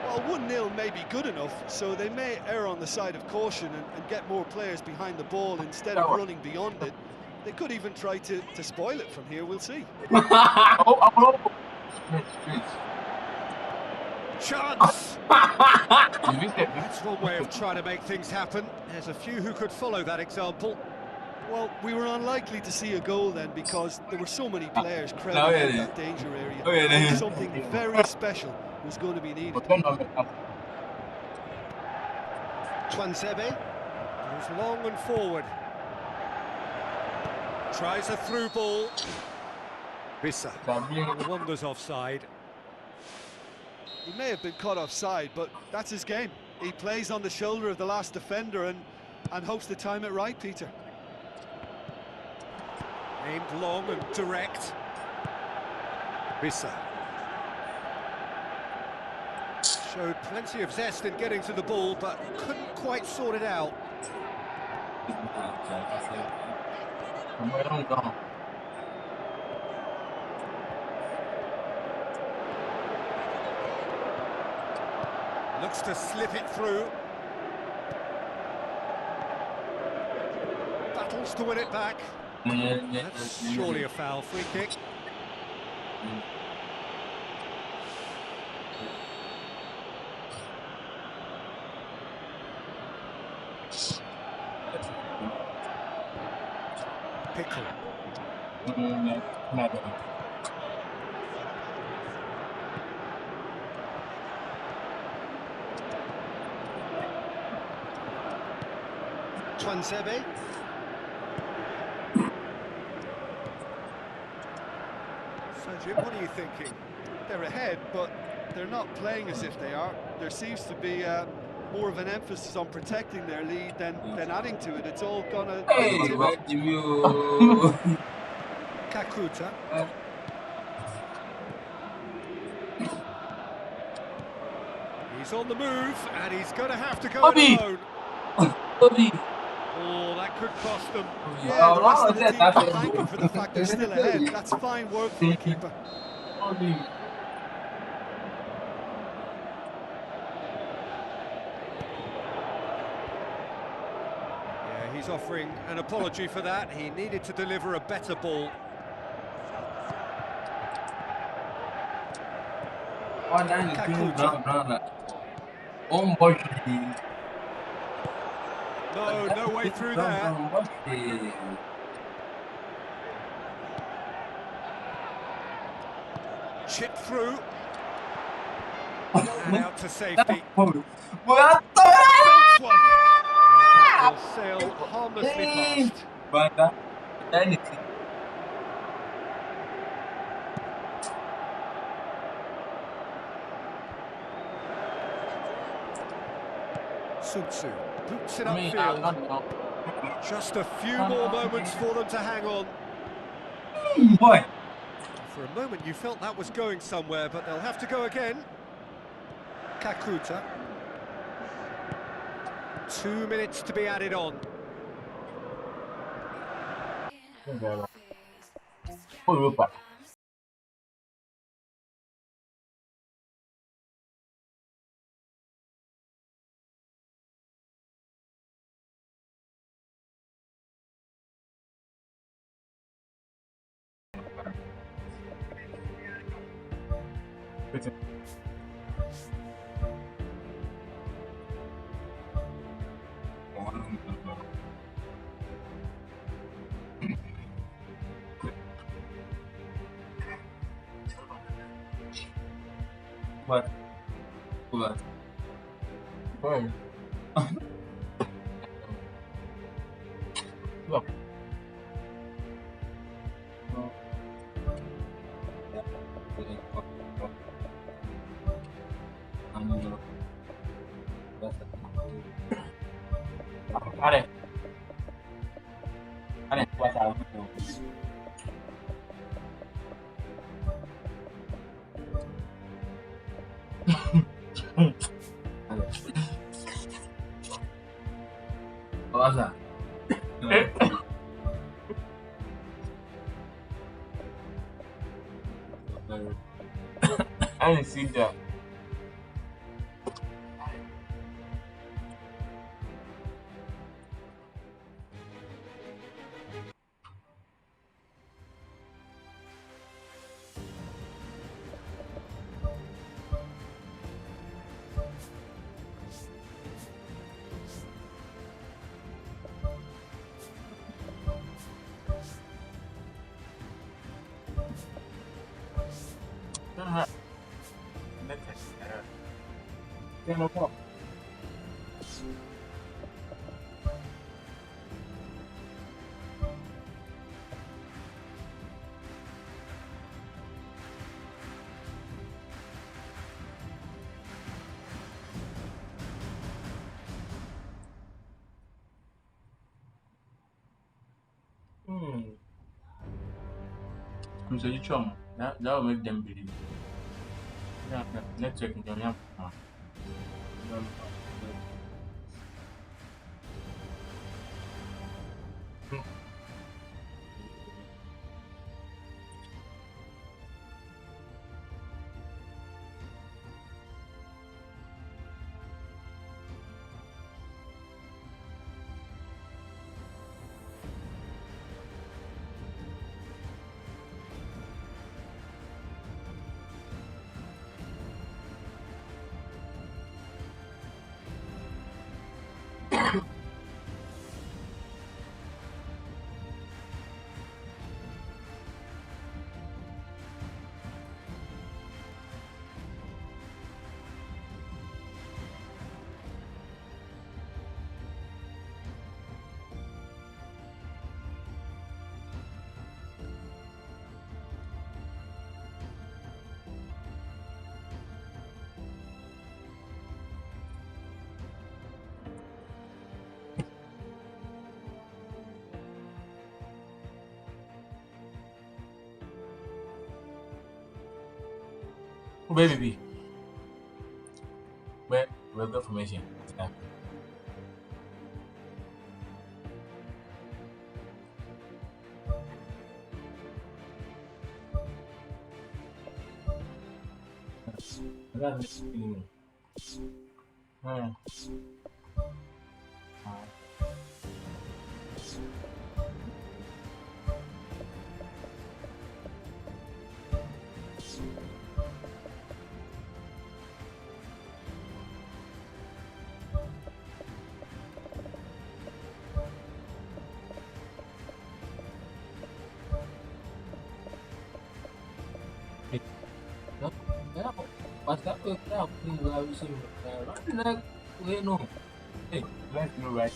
Well, 1-0 may be good enough, so they may err on the side of caution and get more players behind the ball instead of running beyond it. They could even try to spoil it from here, we'll see. Chance! That's one way of trying to make things happen. There's a few who could follow that example. Well, we were unlikely to see a goal then because there were so many players crowding out that danger area. And something very special was going to be needed. Twansebe goes long and forward. Tries a through ball. Bissa. The wonders offside. He may have been caught offside, but that's his game. He plays on the shoulder of the last defender and hopes to time it right, Peter. Aimed long and direct. Bissa. Showed plenty of zest in getting to the ball, but couldn't quite sort it out. Looks to slip it through. Battles to win it back. That's surely a foul. Free kick. Pickle. Tuanzebe. So Jim, what are you thinking? They're ahead, but they're not playing as if they are. There seems to be more of an emphasis on protecting their lead than adding to it. It's all gonna... Hey, Kakuta. He's on the move, and he's going to have to go it alone. Oh, that could cost them. Yeah, the rest of the team can thank him for the fact they're still ahead. That's fine work for the keeper. Yeah, he's offering an apology for that. He needed to deliver a better ball. No way through there. Chip through. And out to safety. Will sail harmlessly past. Sutsu boots it upfield. Just a few more moments for them to hang on. Boy. For a moment you felt that was going somewhere, but they'll have to go again. Kakuta. 2 minutes to be added on. What? What? Look. Are. Are, what's out? What's that? I didn't see that. No problem. I'm so you chum. That will make them believe. Yeah, network in your Oh, baby. Where go formation? Yeah. That's Mas tak apa aku tinggal di sini. Nak no. Let's go right.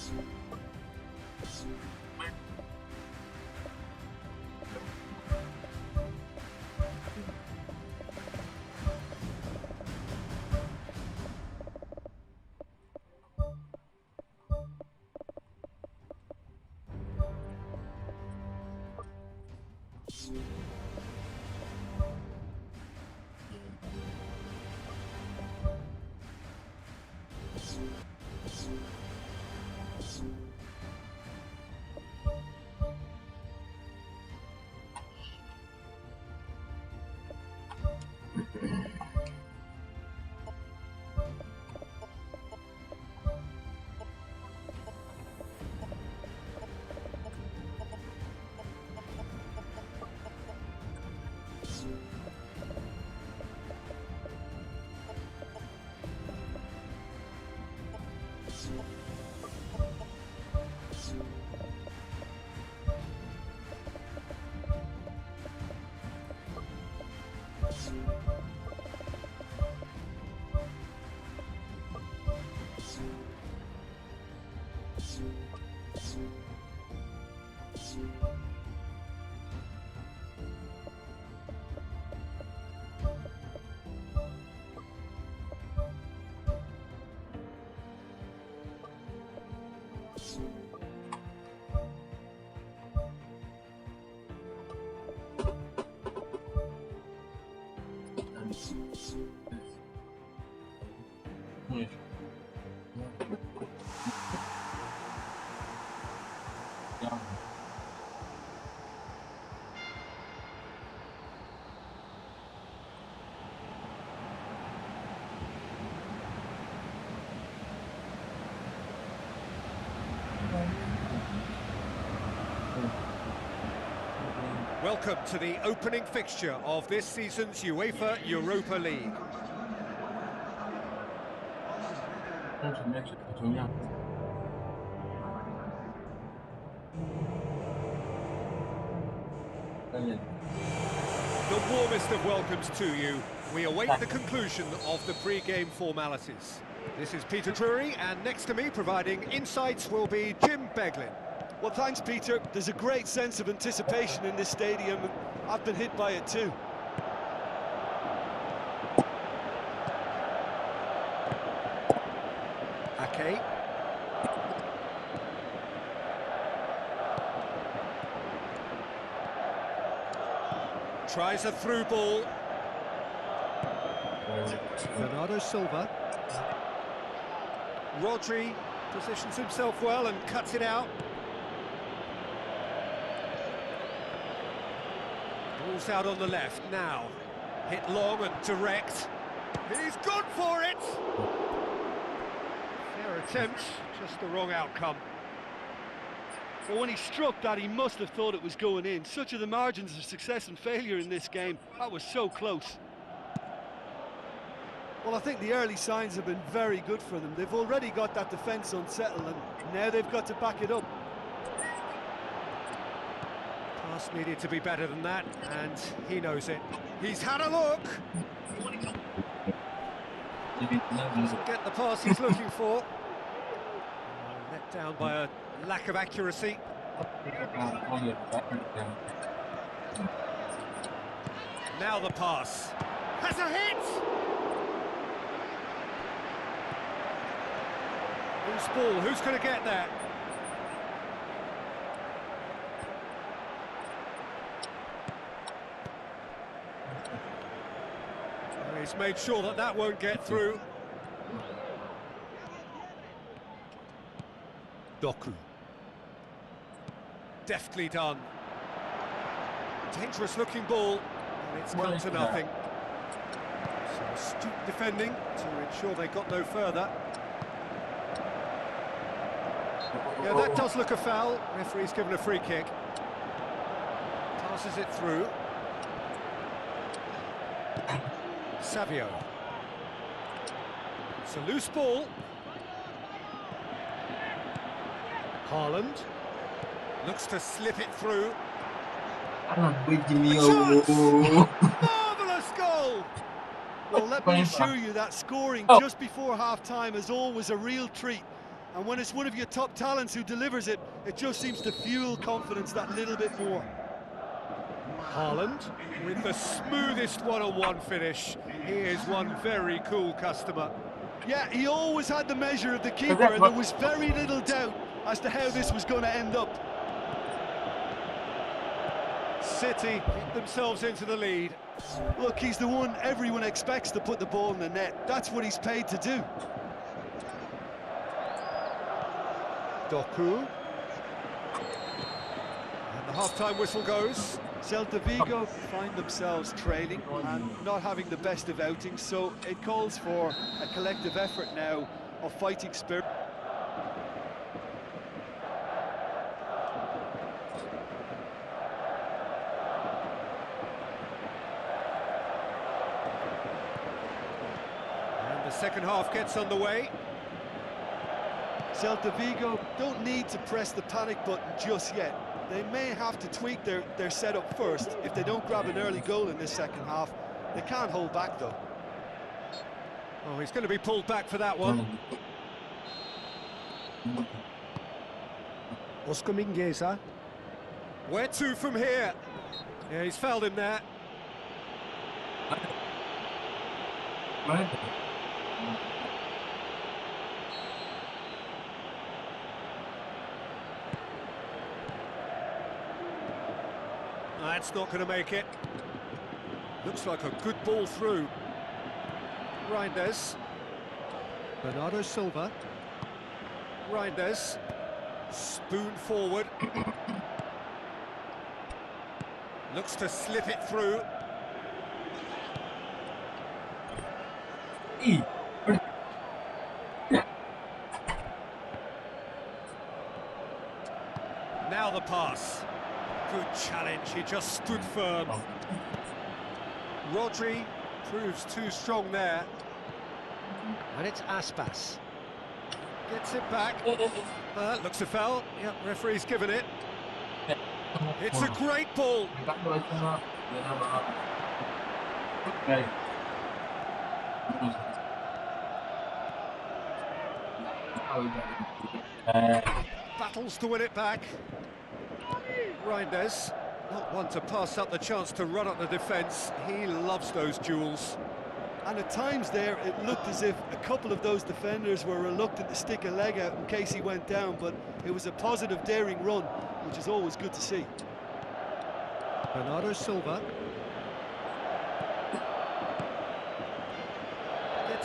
Yes. Yeah. Welcome to the opening fixture of this season's UEFA Europa League. The warmest of welcomes to you. We await the conclusion of the pre-game formalities. This is Peter Drury, and next to me providing insights will be Jim Beglin. Well, thanks, Peter. There's a great sense of anticipation in this stadium. I've been hit by it too. Ake. Tries a through ball. Bernardo Silva. Rodri positions himself well and cuts it out. Ball's out on the left now. Hit long and direct. He's gone for it! Fair attempt, just the wrong outcome. But when he struck that, he must have thought it was going in. Such are the margins of success and failure in this game. That was so close. Well, I think the early signs have been very good for them. They've already got that defence unsettled, and now they've got to back it up. Pass needed to be better than that, and he knows it. He's had a look! Doesn't get the pass he's looking for. Let down by a lack of accuracy. Now the pass. Has a hit! Loose ball, who's going to get there? He's made sure that that won't get through. Doku. Deftly done. Dangerous looking ball, and it's come to nothing. Some astute defending to ensure they got no further. Yeah, that does look a foul. Referee's given a free kick. Passes it through. Savio. It's a loose ball. Haaland looks to slip it through. Marvellous goal! Well, let me assure you that scoring just before half-time is always a real treat. And when it's one of your top talents who delivers it, it just seems to fuel confidence that little bit more. Haaland with the smoothest one-on-one finish. He is one very cool customer. Yeah, he always had the measure of the keeper, and there was very little doubt as to how this was going to end up. City get themselves into the lead. Look, he's the one everyone expects to put the ball in the net. That's what he's paid to do. Doku. And the half-time whistle goes. Celta Vigo find themselves trailing and not having the best of outings, so it calls for a collective effort now of fighting spirit. And the second half gets underway. Celta Vigo don't need to press the panic button just yet. They may have to tweak their setup first if they don't grab an early goal in this second half. They can't hold back, though. Oh, he's going to be pulled back for that one. Oscar Mingueza. Where to from here? Yeah, he's fouled him there. That's not going to make it. Looks like a good ball through. Reinders. Bernardo Silva. Reinders. Spoon forward. Looks to slip it through. Now the pass. Good challenge, he just stood firm. Rodri proves too strong there. And it's Aspas. Gets it back. Looks a foul. Yep, referee's given it. It's a great ball. Battles to win it back. Reinders, not one to pass up the chance to run up the defence. He loves those duels. And at times there, it looked as if a couple of those defenders were reluctant to stick a leg out in case he went down, but it was a positive, daring run, which is always good to see. Bernardo Silva.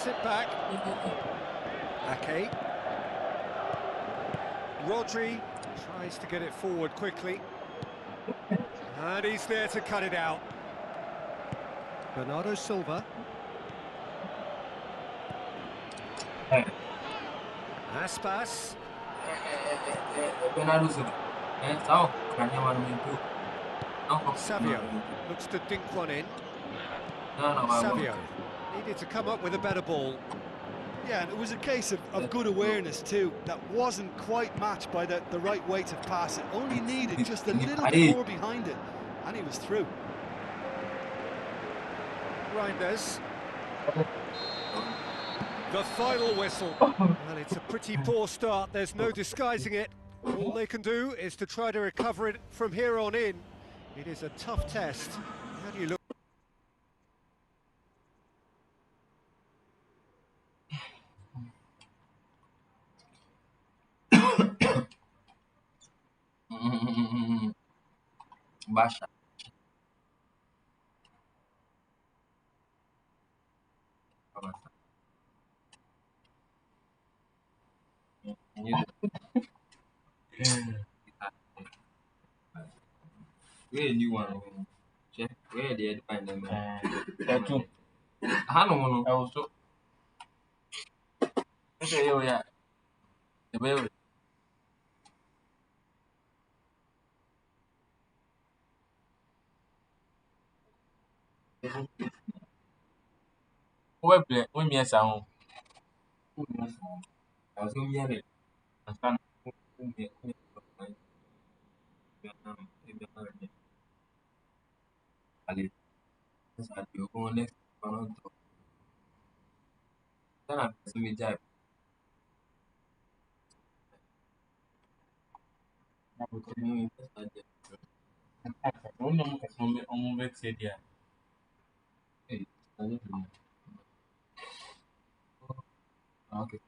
Gets it back. Ake. Rodri tries to get it forward quickly. And he's there to cut it out. Bernardo Silva. Aspas. Bernardo Silva. Sao? Savio looks to dink one in. Savio needed to come up with a better ball. Yeah, and it was a case of good awareness too. That wasn't quite matched by the right weight of pass. It only needed just a little bit more behind it, and he was through. Reinders. The final whistle. Well, it's a pretty poor start, there's no disguising it. All they can do is to try to recover it from here on in. It is a tough test. How do you look? Baixa. Where do you want to check? Where did you find them? That too. I don't know. I was so. Okay, yeah. The baby. When me as I was going to get I found Ali. That's you go next one. Then I'm me jive. Okay.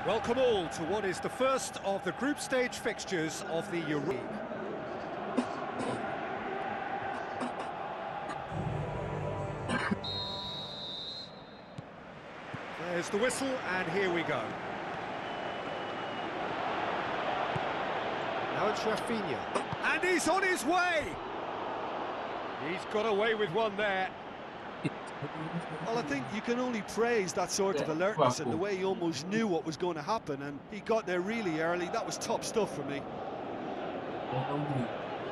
Welcome all to what is the first of the group stage fixtures of the Euro League. There's the whistle, and here we go. Now it's Rafinha. And he's on his way! He's got away with one there. Well, I think you can only praise that sort of alertness and the way he almost knew what was going to happen, and he got there really early. That was top stuff for me.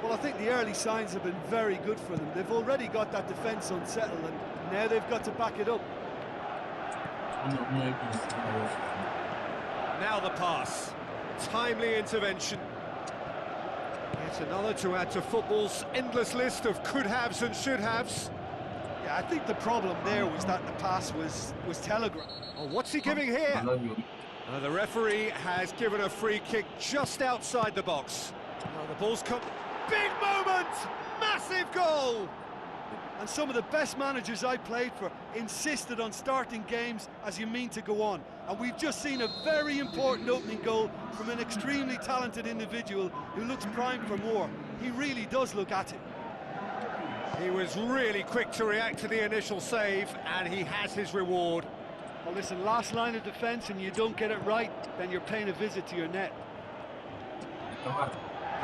Well, I think the early signs have been very good for them. They've already got that defence unsettled, and now they've got to back it up. Now the pass. Timely intervention. Yet another to add to football's endless list of could-haves and should-haves. Yeah, I think the problem there was that the pass was telegraphed. Oh, what's he giving here? The referee has given a free kick just outside the box. Now the ball's come. Big moment! Massive goal! And some of the best managers I played for insisted on starting games as you mean to go on. And we've just seen a very important opening goal from an extremely talented individual who looks primed for more. He really does look at it. He was really quick to react to the initial save, and he has his reward. Well, listen, last line of defence, and you don't get it right, then you're paying a visit to your net. The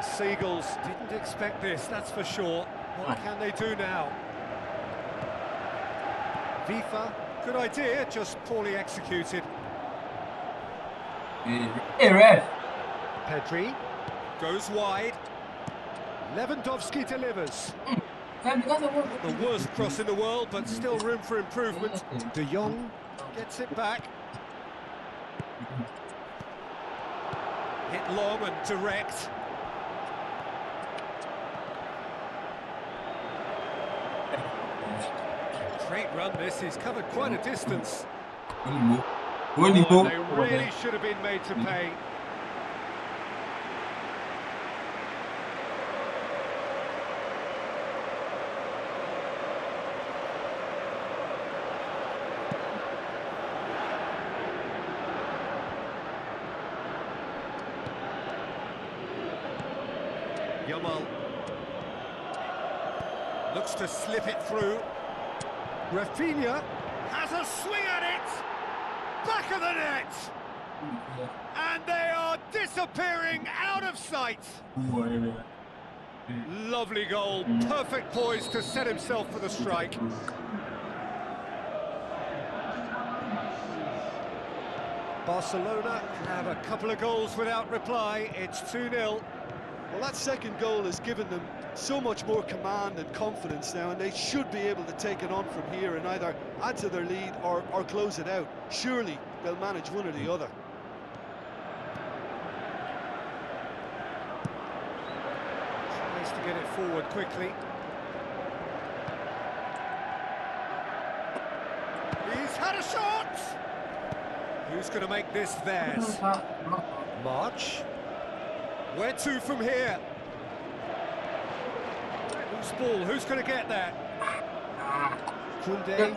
Seagulls didn't expect this, that's for sure. What can they do now? Vifa, good idea, just poorly executed. Hey, ref! Pedri. Goes wide. Lewandowski delivers. The worst cross in the world, but still room for improvement. De Jong. Gets it back. Hit long and direct. Great run this, he's covered quite a distance. Oh, they really should have been made to pay. Yamal looks to slip it through. Rafinha. Has a swing at it! Back of the net! And they are disappearing out of sight! Lovely goal, perfect poise to set himself for the strike. Barcelona Have a couple of goals without reply, it's 2-0. Well, that second goal has given them so much more command and confidence now, and they should be able to take it on from here and either add to their lead or close it out. Surely they'll manage one or the other. Tries to get it forward quickly. He's had a shot! Who's going to make this theirs? March. Where to from here? Whose ball? Who's going to get that? Koundé.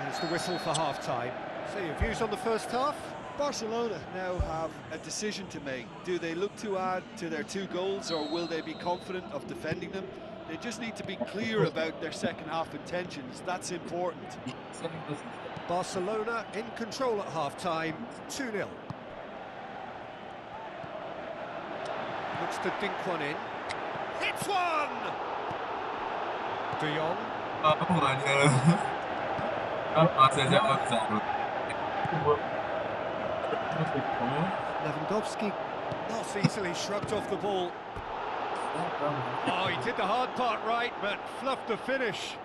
Here's the whistle for half-time. So your views on the first half? Barcelona now have a decision to make. Do they look to add to their 2 goals, or will they be confident of defending them? They just need to be clear about their second half intentions. That's important. Barcelona in control at half-time, 2-0. Looks to dink one in. Hits one! De Jong. Lewandowski. Not easily shrugged off the ball. Oh, he did the hard part right, but fluffed the finish.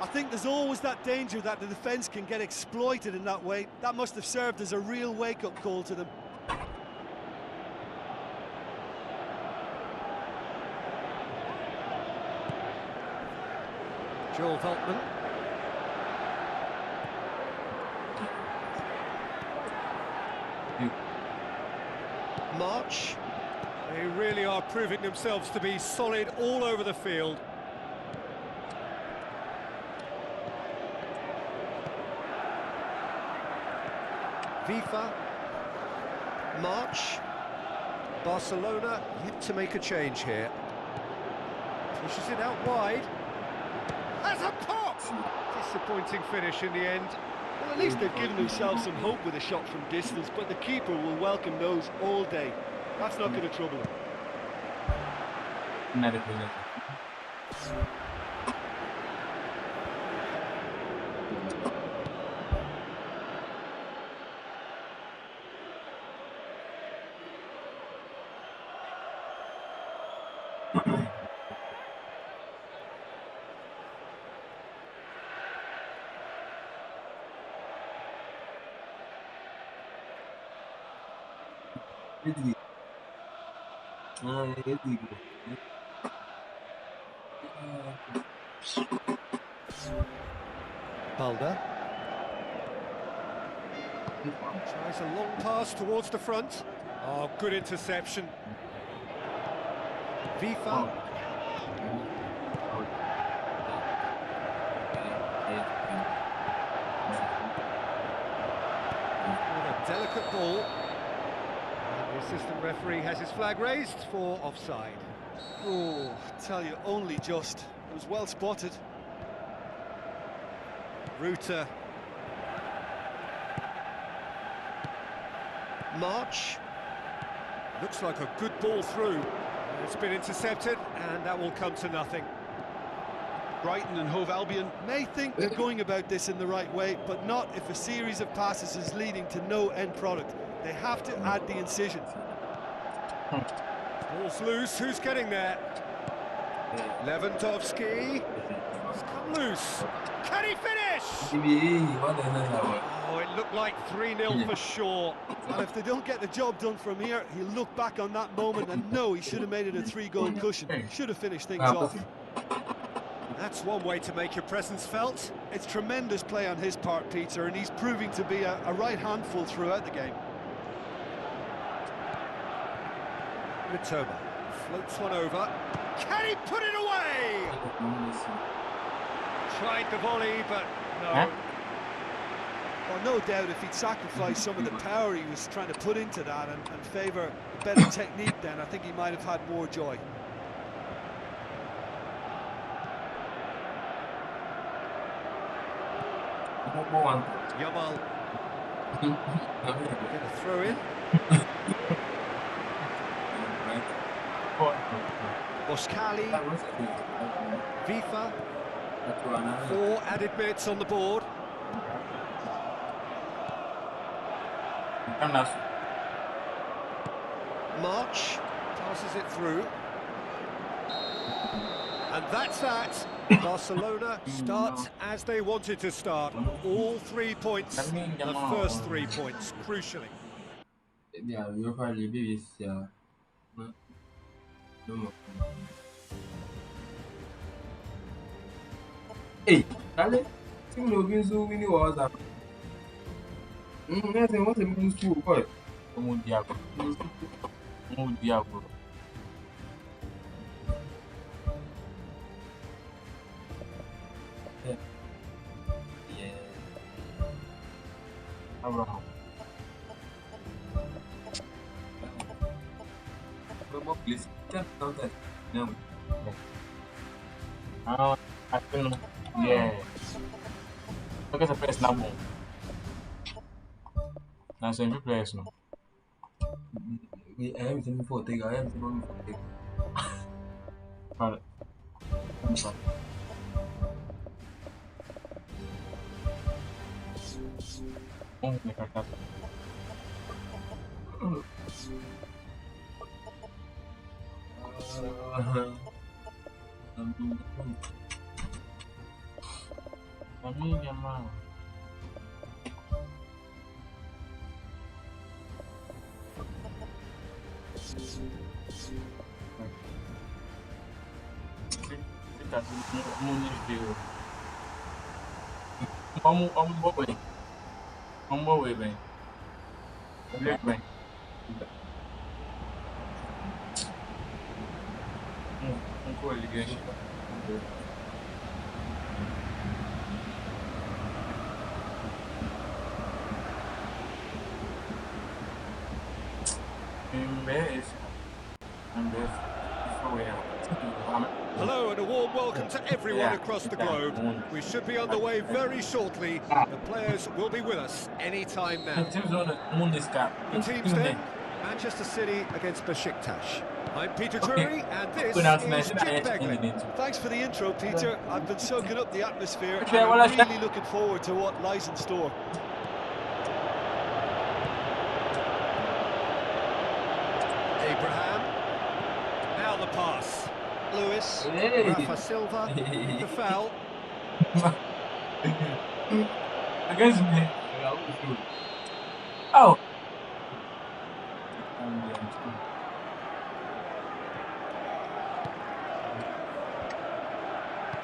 I think there's always that danger that the defence can get exploited in that way. That must have served as a real wake-up call to them. Joel Veltman. March. They really are proving themselves to be solid all over the field. FIFA. March. Barcelona yet to make a change here. Pushes it out wide. Has a pop! Disappointing finish in the end. Well, at least they've given themselves some hope with a shot from distance, but the keeper will welcome those all day. That's not going to trouble him. Balda. Tries a long pass towards the front. Oh, good interception. FIFA. With a delicate ball. And the assistant referee has his flag raised for offside. Oh, I tell you, only just. It was well spotted. Ruta. March. Looks like a good ball through. It's been intercepted, and that will come to nothing. Brighton and Hove Albion may think they're going about this in the right way, but not if a series of passes is leading to no end product. They have to add the incision. Ball's loose, who's getting there? Lewandowski. It's come loose. Can he finish? Oh, it looked like 3-0 for sure. And if they don't get the job done from here, he'll look back on that moment and know he should have made it a 3-goal cushion. Should have finished things off. That's one way to make your presence felt. It's tremendous play on his part, Peter, and he's proving to be a right handful throughout the game. Mitoma floats one over. Can he put it away? Tried the volley, but no. Well, no doubt if he'd sacrificed some of the power he was trying to put into that and favour a better technique, then I think he might have had more joy. Yamal going to throw in. Boskali, Vifa, 4 added minutes on the board. March passes it through. And that's that. Barcelona start as they wanted to start. All 3 points, the first 3 points, crucially. Yeah, you're probably baby. Yeah. No. Hey, dale. Team no win so winning was that. Yes, what's the win so boy? Como diabo. Yeah. Abraham. Please, no. I feel yeah. Look at the place now. That's every place now. I am saying for take. I am saying for take. I'm sorry. Oh my God. Yamal. Vamos ver bem. Hello and a warm welcome to everyone across the globe. We should be underway very shortly. The players will be with us any time now. The teams then, Manchester City against Besiktas. I'm Peter Drury, and this is Jim Begley. Thanks for the intro, Peter. I've been soaking up the atmosphere and I'm really looking forward to what lies in store. Abraham. Now the pass. Lewis. Hey. Rafa Silva. The foul. Against me. Oh.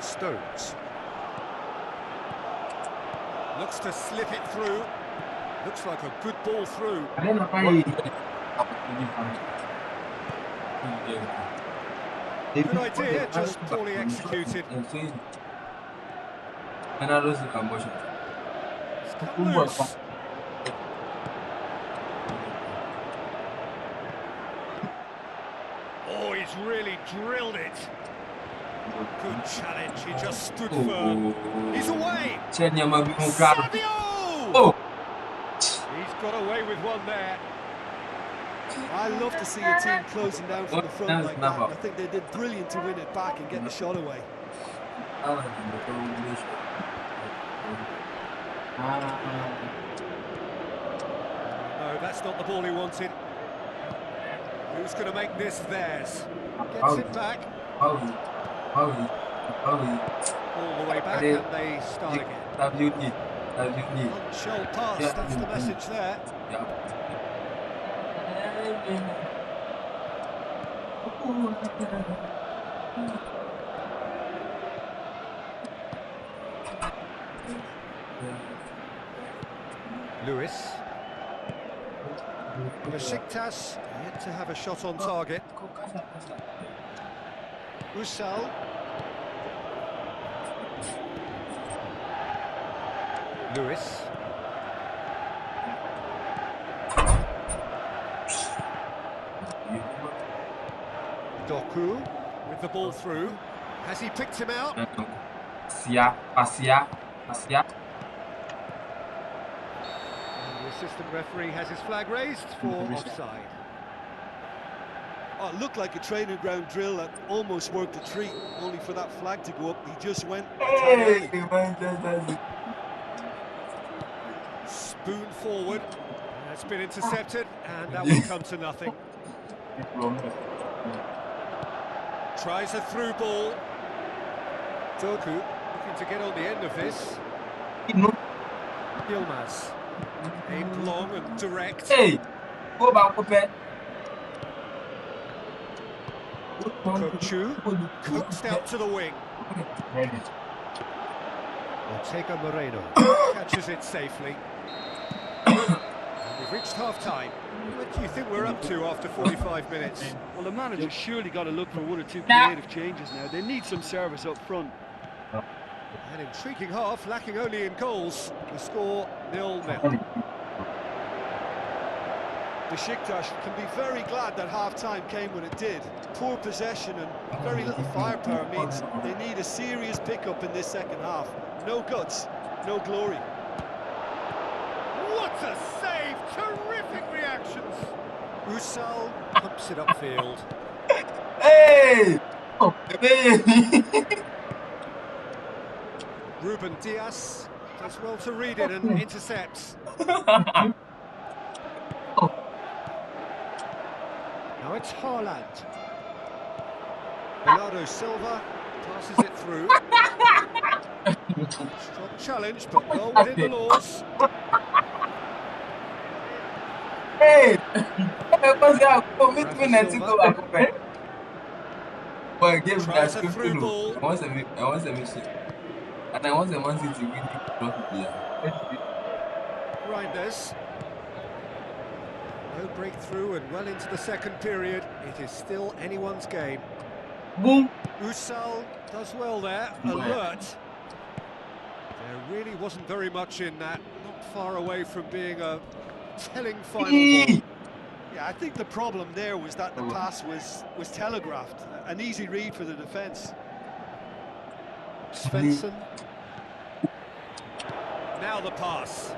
Stones. Looks to slip it through. Looks like a good ball through. Good idea, just poorly executed. Loose. Oh, he's really drilled it. Good challenge, he just stood firm. He's away! Savio! Oh! He's got away with one there. I love to see a team closing down from the front like that. I think they did brilliant to win it back and get the shot away. No, that's not the ball he wanted. Who's going to make this theirs? Gets it back. All the way back and they start again. Shoal pass, that's the message there. Lewis. Besiktas yet to have a shot on target. Usal. Lewis. Doku with the ball through. Has he picked him out? Pasia. And the assistant referee has his flag raised for offside. Oh, it looked like a training ground drill that almost worked a treat, only for that flag to go up. He just went a tad early. Spoon forward. That's been intercepted, and that will come to nothing. Tries a through ball. Doku looking to get on the end of this. Yilmaz. Aimed long and direct. Hey, go back up there. Kochu coaxed out to the wing. Ortega Moreno catches it safely. And we've reached half-time. What do you think we're up to after 45 minutes? Well, the manager's surely got to look for one or two creative changes now. They need some service up front. An intriguing half, lacking only in goals. The score 0-0. Besiktas can be very glad that half-time came when it did. Poor possession and very little firepower means they need a serious pickup in this second half. No guts, no glory. What a save! Terrific reactions! Usal pumps it upfield. Hey! Oh, hey! Ruben Dias does well to read it and intercepts. Now it's Haaland. Bernardo Silva passes it through. Strong challenge, but well within the laws. Hey! What's that? Commitment and go back up there. Boy, give me that through ball. I want a mission. And I want the Man City to win the Reinders. No breakthrough and well into the second period. It is still anyone's game. Boom! Usal does well there, alert. There really wasn't very much in that, not far away from being a telling final ball. Yeah, I think the problem there was that the pass was telegraphed. An easy read for the defence. Svensson. Now the pass.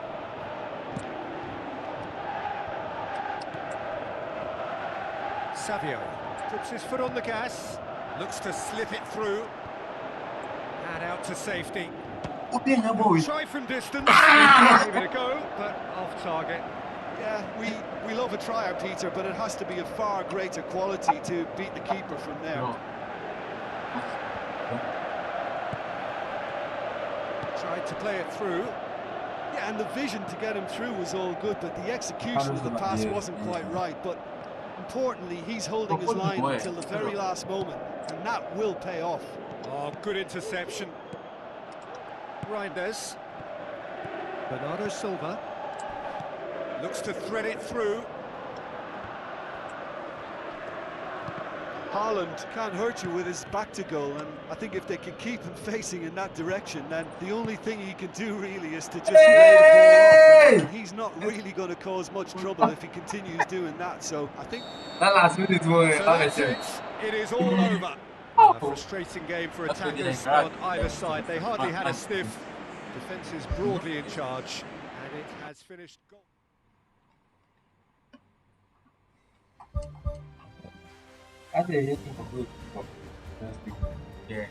Savio puts his foot on the gas, looks to slip it through, and out to safety. Try from distance, give it a go, but off target. Yeah, we love a trier, Peter, but it has to be of far greater quality to beat the keeper from there. Tried to play it through. Yeah, and the vision to get him through was all good, but the execution of the pass wasn't quite right. But importantly, he's holding his line until the very last moment, and that will pay off. Oh, good interception. Reinders. Bernardo Silva. Looks to thread it through. Haaland can't hurt you with his back to goal, and I think if they can keep him facing in that direction, then the only thing he can do really is to just lay the ball off. And he's not really going to cause much trouble if he continues doing that, so I think... That last minute was... So that's it. It is all over. A frustrating game for attackers on either side. They hardly had a sniff. Defence is broadly in charge, and it has finished goal. I did hit him for yeah.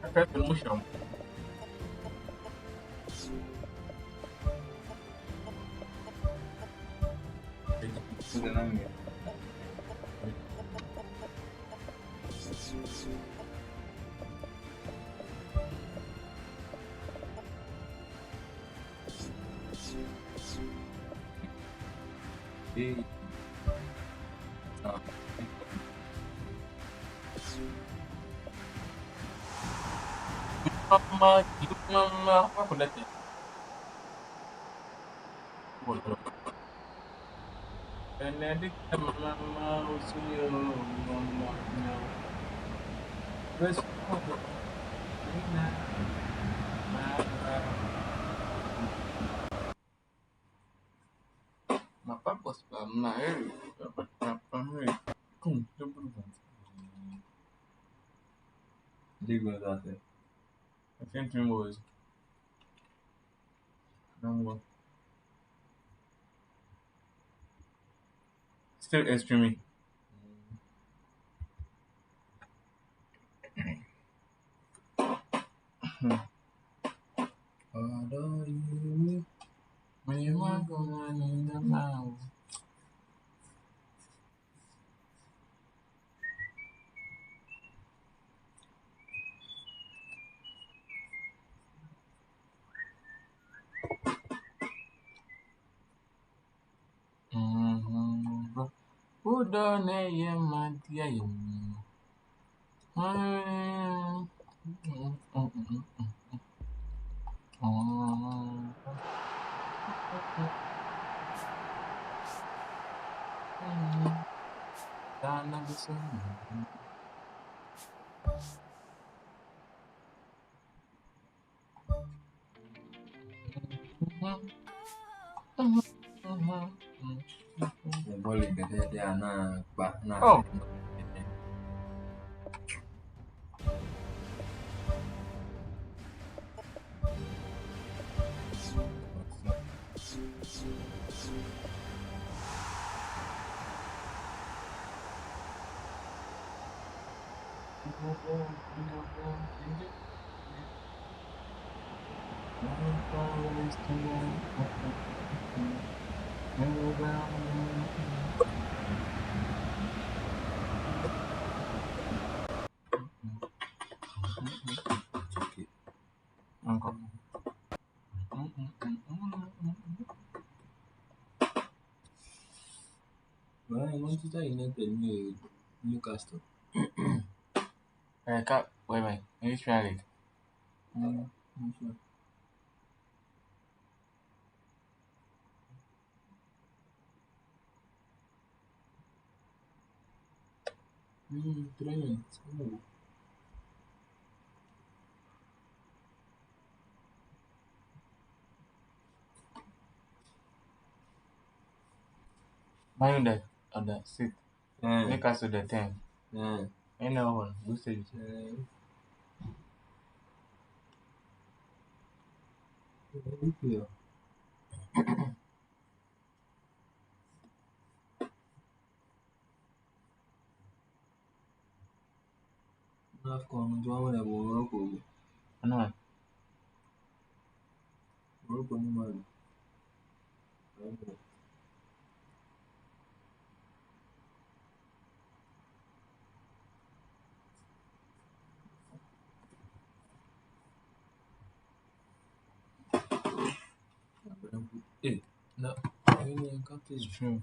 I felt the motion. Mama, apa pendatang? Benedict, mama, usuyo, mama, terus apa bos mama? Apa? League was after. I think dream was number still extremely. Although you When you want to go in the mouth. Who don't know my dear? the ball in the head, they are now back now. Oh. Okay. Uncle. Well, Manchester United Newcastle. Wait, English Premier League. I'm sure. Training. Man United on the 6th. Yeah. Newcastle the 10th. Yeah. Any other one? Who said it? Yeah. AFCON tí wọ́n wọlé bọ̀ Morocco bọ̀. No. Morocco ní Mali. Hey, no, I mean, It's true.